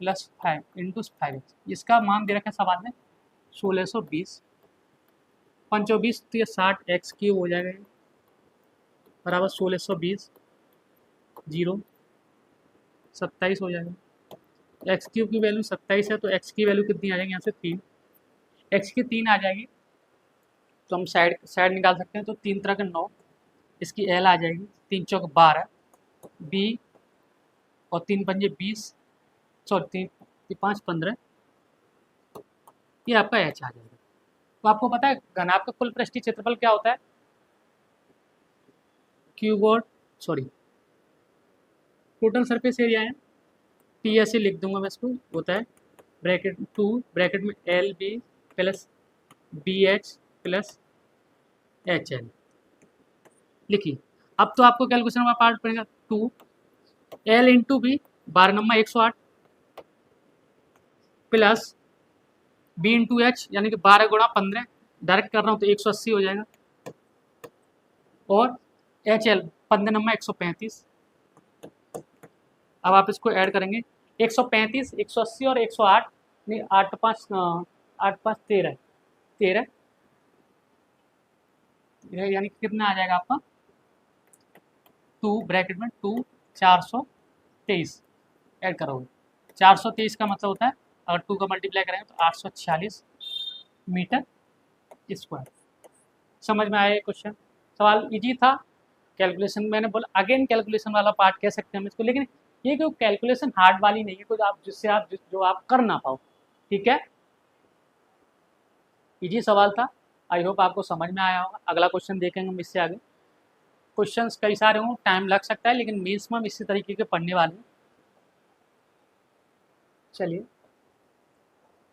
प्लस 5 इंटू 5x। इसका मान दे रखा है सवाल में 1620, 520 तो ये 60x क्यूब हो जाएगा, बराबर 1620 जीरो 27 हो जाएगा। एक्स क्यूब की वैल्यू 27 है, तो एक्स की वैल्यू कितनी आ जाएगी यहाँ से 3, एक्स की 3 आ जाएगी, तो हम साइड साइड निकाल सकते हैं, तो 3 तरह के 9, इसकी एल आ जाएगी 3 चौक 12, बी और 3 पंजे 20, सॉरी 3 5 15, ये आपका एच आ जाएगा। तो आपको पता है घनाभ का कुल पृष्ठीय क्षेत्रफल क्या होता है, cuboid sorry total surface area है, टी ऐसे लिख दूंगा मैं इसको, होता है ब्रैकेट 2 ब्रैकेट में L B plus B H plus H L लिखिए। अब तो आपको कैलकुलेशन का पार्ट पड़ेगा, 2 L into B 12 number 108 plus B into H यानी कि 12 गुणा 15, डायरेक्ट कर रहा हूँ तो 180 हो जाएगा, और एच एल 15 नंबर 135। अब आप इसको ऐड करेंगे 135 180 और 108, नहीं 8 5 13 13, यानी कितना आ जाएगा आपका 2 ब्रैकेट में 2 423 ऐड करोगे, 423 का मतलब होता है अगर 2 का मल्टीप्लाई करेंगे तो 846 मीटर स्क्वायर। समझ में आया ये क्वेश्चन? सवाल इजी था, कैलकुलेशन मैंने बोला अगेन कैलकुलेशन वाला पार्ट कह सकते हैं हम इसको, लेकिन ये कोई कैलकुलेशन हार्ड वाली नहीं है, कुछ आप जिससे आप जो आप कर ना पाओ। ठीक है, इजी सवाल था, आई होप आपको समझ में आया होगा। अगला क्वेश्चन देखेंगे हम इससे आगे। क्वेश्चंस कई सारे हों, टाइम लग सकता है, लेकिन मेंस में हम इसी तरीके के पढ़ने वाले हैं। चलिए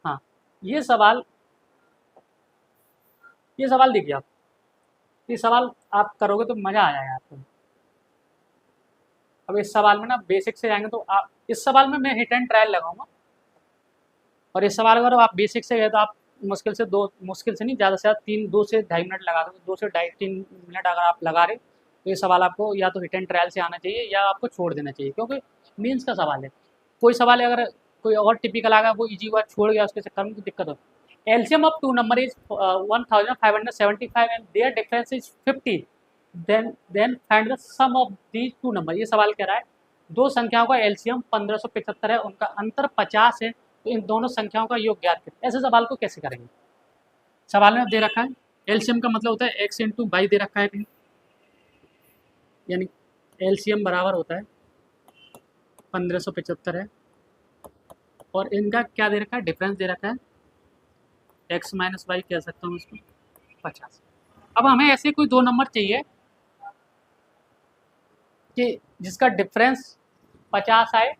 हाँ, ये सवाल देखिए आप, ये सवाल आप करोगे तो मज़ा आ जाएगा आपको। अब इस सवाल में ना बेसिक से जाएंगे तो आप, इस सवाल में मैं हिट एंड ट्रायल लगाऊंगा, और इस सवाल अगर आप बेसिक से गए तो आप मुश्किल से नहीं, ज़्यादा से ज़्यादा 2 से ढाई मिनट लगा दो, 2 से ढाई 3 मिनट अगर आप लगा रहे तो ये सवाल आपको या तो हिट एंड ट्रायल से आना चाहिए या आपको छोड़ देना चाहिए, क्योंकि मीन्स का सवाल है। कोई सवाल है अगर कोई और टिपिकल आ गया, वो इजी हुआ छोड़ गया, उसके चक्कर में दिक्कत हो। LCM of 2 number is 1575 and their difference is 50, then find the sum of these 2 number. ये सवाल कह रहा है दो संख्याओं का एलसीएम 1575 है, उनका अंतर 50 है, तो इन दोनों संख्याओं का योग ज्ञात करें। ऐसे सवाल को कैसे करेंगे? सवाल में दे रखा है एलसीएम का मतलब होता है एक्स इंटू वाई दे रखा है, यानी एलसीएम बराबर होता है 1575 है, और इनका क्या दे रखा है, डिफरेंस दे रखा है x माइनस वाई, कह सकता हूँ इसको 50। अब हमें ऐसे कोई दो नंबर चाहिए कि जिसका डिफरेंस 50 आए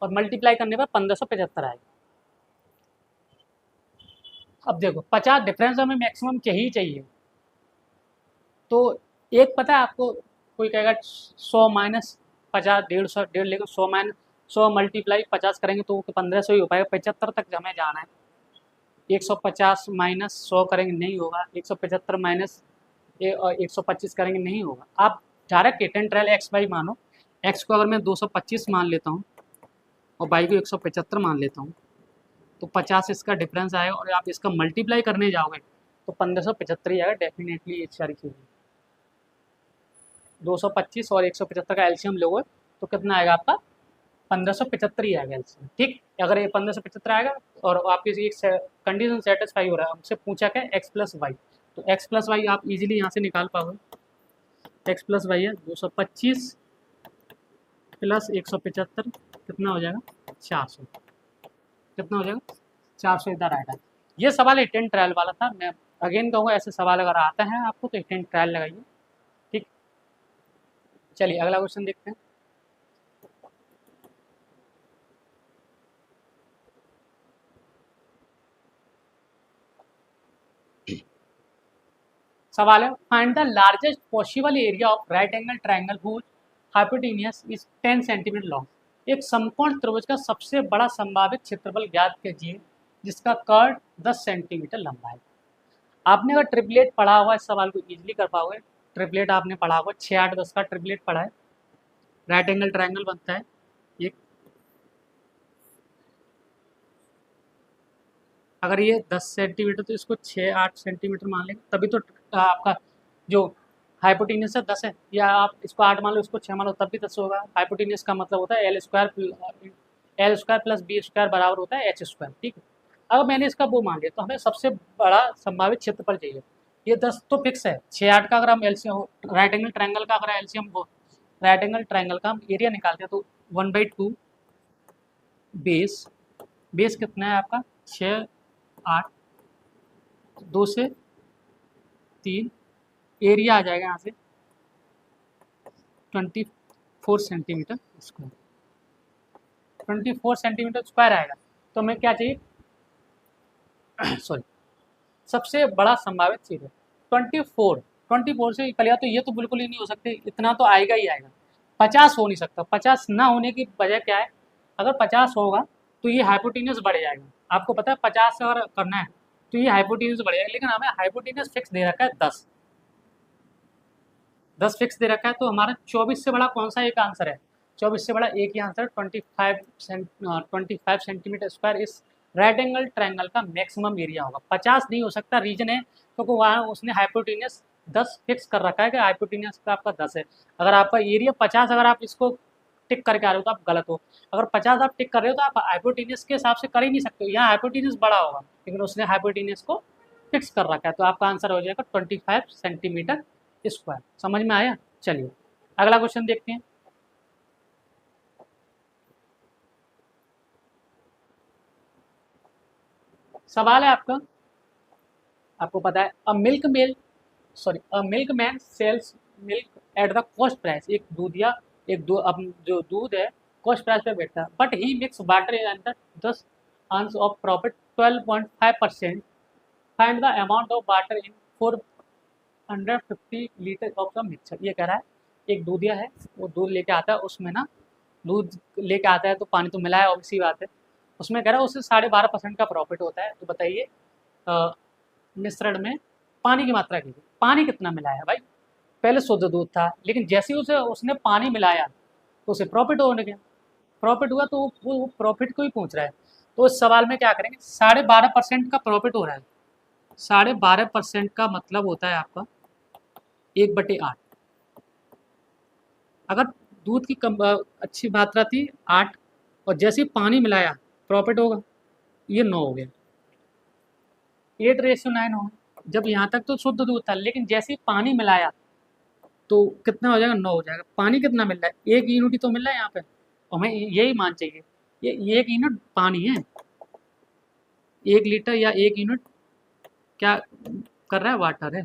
और मल्टीप्लाई करने पर 1575 आए। अब देखो 50 डिफरेंस हमें मैक्सिमम चाहिए ही चाहिए, तो एक पता है आपको, कोई कहेगा 100 माइनस 50, 150, 150, लेकिन 100 माइनस 100 मल्टीप्लाई 50 करेंगे तो 1500 ही हो पाएगा, 75 तक हमें जाना है। 150 माइनस 100 करेंगे नहीं होगा, 175 माइनस 125 करेंगे नहीं होगा। आप direct hit and trial X Y मानो, एक्स को अगर मैं 225 मान लेता हूँ और वाई को 175 मान लेता हूँ, तो 50 इसका डिफरेंस आएगा, और आप इसका मल्टीप्लाई करने जाओगे तो 1575 ही आएगा डेफिनेटली। ये सारी चीज़ें 225 और 175 का एलसीएम लोगे तो कितना आएगा आपका, 1575 ही आएगा एलसीएम। ठीक, अगर ये 1575 आएगा और आपकी एक कंडीशन सेटिस्फाई हो रहा है, हमसे पूछा क्या एक्स प्लस वाई, तो एक्स प्लस वाई आप इजीली यहाँ से निकाल पाओगे। एक्स प्लस वाई है 225 प्लस 175, कितना हो जाएगा 400, कितना हो जाएगा 400 इधर आएगा। ये सवाल हिट एंड ट्रायल वाला था। मैं अगेन कहूँगा ऐसे सवाल अगर आता है आपको तो हिट एंड ट्रायल लगाइए। ठीक, चलिए अगला क्वेश्चन देखते हैं। सवाल है, find the largest possible area of right angle triangle whose hypotenuse is 10 centimetre long. एक समकोण त्रिभुज का सबसे बड़ा संभावित क्षेत्रफल ज्ञात कीजिए जिसका कर्ड 10 सेंटीमीटर लंबा है। आपने अगर ट्रिपलेट पढ़ा हुआ इस सवाल को इजीली कर पाओगे। ट्रिपलेट आपने पढ़ा हुआ 6, 8, 10 का ट्रिपलेट पढ़ा है। राइट एंगल ट्राइंगल बनता है एक, अगर ये 10 सेंटीमीटर तो इसको 6, 8 सेंटीमीटर मान लेंगे, तभी तो आपका जो हाइपोटेनियस है 10 है, या आप इसको 8 मान लो इसको 6 मान लो तब भी 10 होगा। हाइपोटेनियस का मतलब होता है L² प्लस B² बराबर होता है H²। ठीक है, अब मैंने इसका वो मान लिया तो हमें सबसे बड़ा संभावित क्षेत्रफल चाहिए। ये 10 तो फिक्स है, 6, 8 का अगर हम एलसीएम, राइट एंगल ट्राइंगल का अगर एलसीएम वो राइट एंगल ट्राइंगल का हम एरिया निकालते हैं तो 1/2 बेस, बेस कितना है आपका 6, 8, 2 से 3, एरिया आ जाएगा यहाँ से 24 सेंटीमीटर स्क्वायर, 24 सेंटीमीटर स्क्वायर आएगा। तो हमें क्या चाहिए सॉरी, सबसे बड़ा संभावित चीज़ है 24 से निकलेगा तो ये तो बिल्कुल ही नहीं हो सकते, इतना तो आएगा ही आएगा। 50 हो नहीं सकता, 50 ना होने की वजह क्या है, अगर 50 होगा तो ये हाइपोटेनियस बढ़ जाएगा। आपको पता है 50 अगर करना है तो ये हाइपोटेनियस बढ़ जाएगा, लेकिन हमें हाइपोटेनियस फिक्स दे रखा है 10 फिक्स दे रखा है, तो हमारा 24 से बड़ा कौन सा एक आंसर है, 24 से बड़ा एक ही आंसर 25 सेंटीमीटर स्क्वायर इस राइट एंगल ट्राइंगल का मैक्सिमम एरिया होगा। 50 नहीं हो सकता, रीजन है क्योंकि वहाँ उसने हाइपोटेनियस 10 फिक्स कर रखा है कि हाइपोटेनियस का आपका 10 है। अगर आपका एरिया 50, अगर आप इसको टिक करके आ रहे हो तो आप गलत हो। अगर 50 आप टिक कर रहे हो तो आप हाइपोटेनियस के हिसाब से कर ही नहीं सकते हो, यहाँ हाइपोटेनियस बड़ा होगा लेकिन उसने हाइपोटेनियस को फिक्स कर रखा है, तो आपका आंसर हो जाएगा 25 सेंटीमीटर स्क्वायर। समझ में आया? चलिए अगला क्वेश्चन देखते हैं। सवाल है आपका, आपको पता है a milk man sells milk at the cost price. एक दूधिया अब जो दूध है कॉस्ट प्राइस पे बेचता है, but he mix water and the 10 अंश of profit 12.5%। Find the amount of water in 450 litre of the mixture. ये कह रहा है एक दूधिया है, वो दूध लेके आता है, उसमें ना दूध लेके आता है तो पानी तो मिला है ऑब्वियसली बात है, उसमें कह रहा है उससे 12.5% का प्रॉफिट होता है। तो बताइए मिश्रण में पानी की मात्रा कीजिए। पानी कितना मिलाया भाई, पहले शुद्ध दूध था लेकिन जैसे ही उसे उसने पानी मिलाया तो उसे प्रॉफिट होने गया, प्रॉफिट हुआ तो वो प्रॉफिट को ही पूछ रहा है। तो इस सवाल में क्या करेंगे, 12.5% का प्रॉफिट हो रहा है, 12.5% का मतलब होता है आपका 1/8। अगर दूध की अच्छी मात्रा थी 8 और जैसे ही पानी मिलाया प्रॉफिट होगा, ये 9 हो गया, 8:9 हो गया। जब यहाँ तक तो शुद्ध दूध था लेकिन जैसे ही पानी मिलाया तो कितना हो जाएगा, 9 हो जाएगा। पानी कितना मिल रहा है, 1 यूनिट ही तो मिल रहा है यहाँ पे, और हमें यही मान चाहिए, ये 1 यूनिट पानी है, 1 लीटर या 1 यूनिट क्या कर रहा है, वाटर है।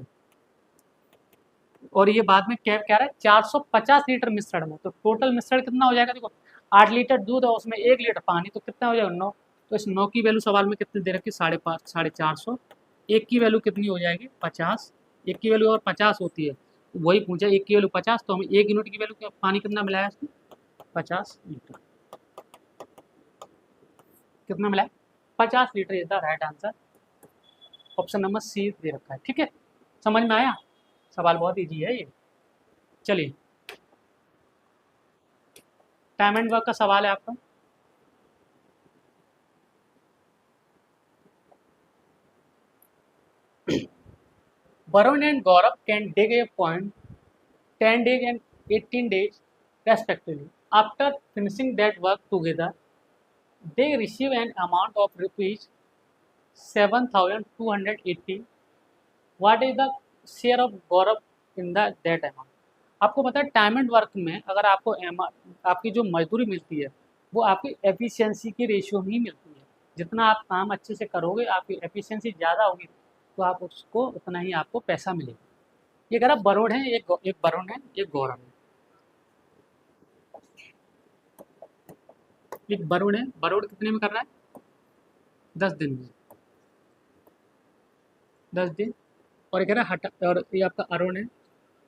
और ये बाद में क्या कह रहा है, 450 लीटर मिश्रण में, तो टोटल मिश्रण कितना हो जाएगा, देखो 8 लीटर दूध और उसमें 1 लीटर पानी, तो कितना हो जाएगा, 9। तो इस 9 की वैल्यू सवाल में कितनी दे रखी है, 550, 450। एक की वैल्यू कितनी हो जाएगी, 50। एक की वैल्यू और 50 होती है, तो वही पूछा, एक की वैल्यू 50, तो हमें 1 यूनिट की वैल्यू पानी कितना मिला है इसमें, 50 लीटर। कितना मिला है, 50 litre is the right answer. Option number C दे रखा है, ठीक है। समझ में आया, सवाल बहुत ईजी है ये। चलिए, टाइम एंड वर्क का सवाल है आपका। Varun and Gaurav can dig a point 10 days and 18 days respectively. After finishing that work together, they receive an amount of rupees 7,280. What is the share of Gaurav in the that amount? आपको पता है टाइम एंड वर्क में अगर आपको आपकी जो मजदूरी मिलती है वो आपकी एफिशिएंसी की रेशियो में ही मिलती है। जितना आप काम अच्छे से करोगे, आपकी एफिशिएंसी ज़्यादा होगी, तो आप उसको उतना ही आपको पैसा मिलेगा। ये कह रहा वरुण है, एक वरुण है, एक गौरव है। एक वरुण है, वरुण कितने में कर रहा है, 10 दिन में, 10 दिन। और ये कह रहा है हटा, और ये आपका अरुण है,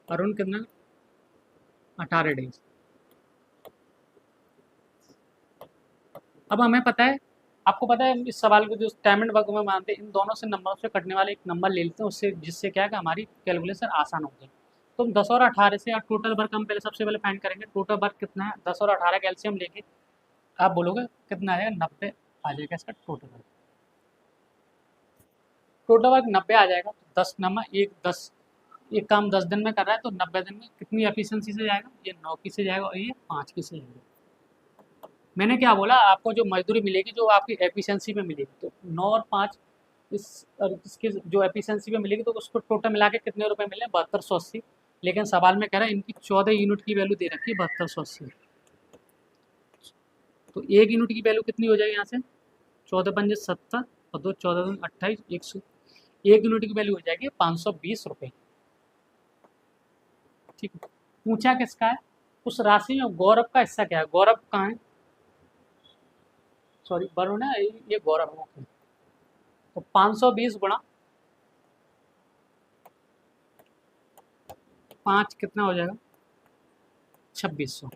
अरुण कितना, 18 डेज। अब हमें पता है, आपको पता है इस सवाल को जो टाइम एंड वर्क में मानते हैं, इन दोनों से नंबरों से कटने वाले एक नंबर ले लेते हैं, उससे जिससे क्या है कि हमारी कैलकुलेशन आसान हो जाए। तो 10 और 18 से आप टोटल वर्क हम पहले सबसे पहले फाइंड करेंगे। टोटल वर्क कितना है, 10 और 18 का एलसीएम लेके आप बोलोगे कितना आएगा, 90 आ जाएगा इसका टोटल वर्क। टोटल वर्क 90 आ जाएगा, तो 10 नंबर एक 10, एक काम 10 दिन में कर रहा है, तो 90 दिन में कितनी एफिशिएंसी से जाएगा, ये 9 की से जाएगा और ये 5 की से जाएगा। मैंने क्या बोला, आपको जो मजदूरी मिलेगी जो आपकी एफिशिएंसी में मिलेगी, तो 9 और 5 इस और इसकी जो एफिशिएंसी में मिलेगी, तो उसको टोटल मिला के कितने रुपए मिले, 7280। लेकिन सवाल में कह रहा है इनकी 14 यूनिट की वैल्यू दे रखी है, 7280। तो 1 यूनिट की वैल्यू कितनी हो जाएगी यहाँ से, 14 पंजे 70 और 2 14 दूनी 28, 100। 1 यूनिट की वैल्यू हो जाएगी 520 रुपये। ठीक है, पूछा किसका है, उस राशि में गौरव का हिस्सा क्या है, गौरव कहाँ है, सॉरी वरुण है, ये गौरव है। ओके, तो 520 गुणा 5 कितना हो जाएगा, 2600।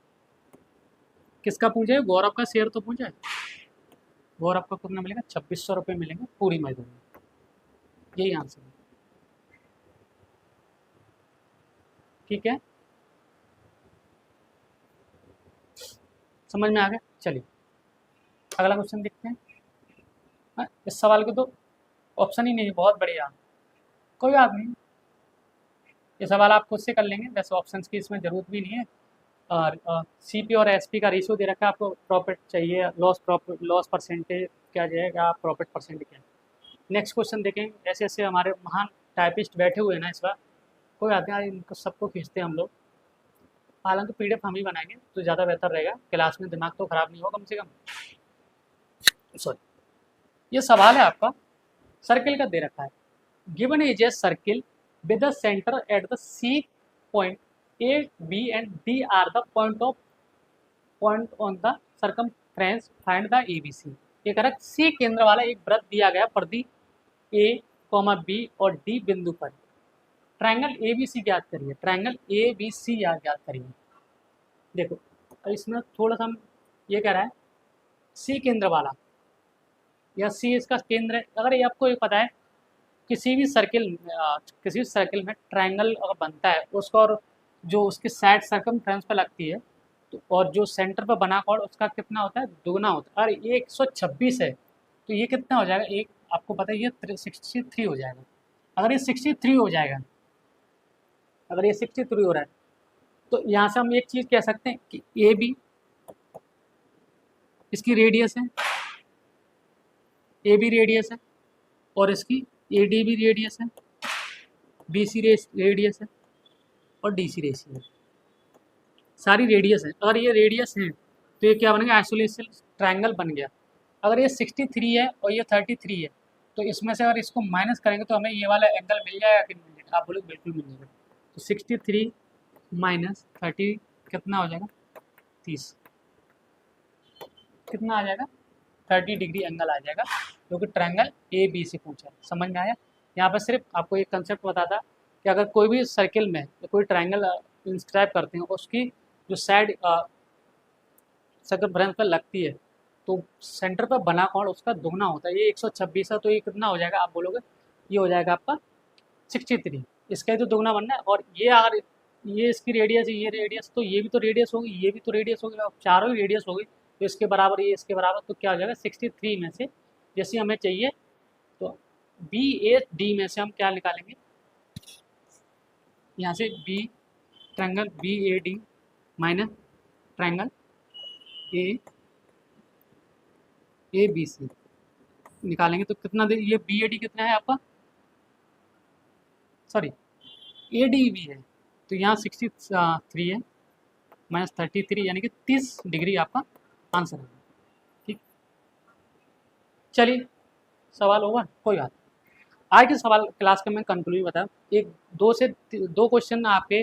किसका पूछा है, गौरव का शेयर तो पूछा है। गौरव का कितना मिलेगा, 2600 रुपये मिलेंगे पूरी मजदूरी। यही आंसर है, ठीक है, समझ में आ गया। चलिए अगला क्वेश्चन देखते हैं। इस सवाल के तो ऑप्शन ही नहीं है, बहुत बढ़िया, कोई बात नहीं, ये सवाल आप खुद से कर लेंगे, वैसे ऑप्शंस की इसमें ज़रूरत भी नहीं है। और सीपी और एसपी का रेशियो दे रखा है, आपको प्रॉफिट चाहिए, लॉस परसेंटेज क्या जाएगा, प्रॉफिट परसेंटेज क्या। नेक्स्ट क्वेश्चन देखेंगे। ऐसे ऐसे हमारे महान टाइपिस्ट बैठे हुए हैं ना इस बार, कोई आते हैं इनको सबको खींचते हैं हम लोग। हालांकि पीडीएफ हम ही बनाएंगे तो ज़्यादा बेहतर रहेगा, क्लास में दिमाग तो ख़राब नहीं होगा कम से कम। सॉरी, ये सवाल है आपका, सर्किल का दे रखा है। Given is a circle with the center at the C point, A, B and D are the point on the circumference, find the ABC। एक रख C केंद्र वाला एक वृत्त दिया गया परिधि A, B और D बिंदु पर। ट्रायंगल ABC ज्ञात करिए, ट्रायंगल ABC ज्ञात करिए। देखो इसमें थोड़ा सा ये कह रहा है C केंद्र वाला, या C इसका केंद्र है। अगर ये आपको ये पता है किसी भी सर्किल में ट्रायंगल अगर बनता है उसका, और जो उसकी साइड सर्कमफ्रेंस पे लगती है, तो और जो सेंटर पर बना कॉर्ड उसका कितना होता है, दुगना होता है। और ये 126 है, तो ये कितना हो जाएगा, एक आपको पता है ये 63 हो जाएगा। अगर ये 63 हो जाएगा, अगर ये 63 हो रहा है, तो यहाँ से हम एक चीज़ कह सकते हैं कि ए बी इसकी रेडियस है, ए बी रेडियस है, और इसकी ए डी भी रेडियस है, बी सी रेडियस है। और DC रेशियो है, सारी रेडियस है। अगर ये रेडियस है तो ये क्या बनेगा, आइसोलेशन ट्रायंगल बन गया। अगर ये 63 है और ये 33 है तो इसमें से अगर इसको माइनस करेंगे तो हमें ये वाला एंगल मिल जाएगा कि नहीं मिल जाएगा, आप बोलोगे बिल्कुल मिल जाएगा। तो 63 माइनस 30 कितना हो जाएगा, 30, कितना आ जाएगा, 30 डिग्री एंगल आ जाएगा, जो कि ट्रायंगल ABC पूछा है। समझ में आया। यहाँ पर सिर्फ आपको एक कंसेप्ट बता था कि अगर कोई भी सर्किल में या कोई ट्रायंगल इंस्क्राइब करते हैं उसकी जो साइड सर्कल पर लगती है तो सेंटर पर बना कोण उसका दोगुना होता है। ये 126 है तो ये कितना हो जाएगा, आप बोलोगे ये हो जाएगा आपका 63, इसका ही तो दोगुना बनना है। और ये अगर ये इसकी रेडियस है, ये रेडियस, तो ये भी तो रेडियस होगी, ये भी तो रेडियस होगी, अब चारों ही रेडियस होगी तो इसके बराबर ये इसके बराबर, तो क्या हो जाएगा 63 में से जैसे हमें चाहिए तो BAD में से हम क्या निकालेंगे, यहाँ से B triangle BAD minus triangle ABC निकालेंगे तो कितना दे, ये BAD कितना है आपका, सॉरी ADB है, तो यहाँ 63 है माइनस 33 यानी कि 30 डिग्री आपका आंसर है। ठीक, चलिए सवाल ओवर, कोई बात नहीं। आज के सवाल क्लास का मैं कंक्लूजन बताऊँ, एक दो क्वेश्चन आपके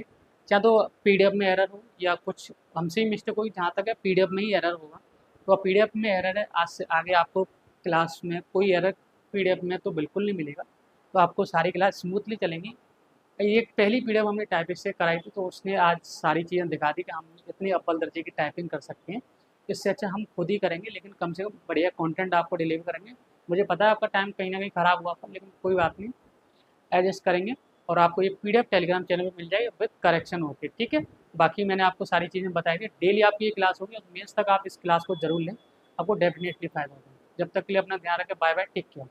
चाहे तो PDF में एरर हो या कुछ हमसे ही मिस्टेक होगी, जहाँ तक है PDF में ही एरर होगा, तो PDF में एरर है, आज से आगे आपको क्लास में कोई एरर PDF में तो बिल्कुल नहीं मिलेगा, तो आपको सारी क्लास स्मूथली चलेंगी। ये पहली PDF हमने टाइपिस्ट से कराई थी तो उसने आज सारी चीज़ें दिखा दी कि हम इतनी अव्वल दर्जे की टाइपिंग कर सकते हैं। इससे अच्छा हम खुद ही करेंगे, लेकिन कम से कम बढ़िया कंटेंट आपको डिलीवर करेंगे। मुझे पता है आपका टाइम कहीं ना कहीं ख़राब हुआ था, लेकिन कोई बात नहीं, एडजस्ट करेंगे और आपको ये PDF टेलीग्राम चैनल पर मिल जाएगी विद करेक्शन होके। ठीक है, बाकी मैंने आपको सारी चीज़ें बताई थी। डेली आपकी ये क्लास होगी और मेंस तक आप इस क्लास को जरूर लें, आपको डेफिनेटली फ़ायदा होगा। जब तक के लिए अपना ध्यान रखें, बाय बाय, टेक केयर।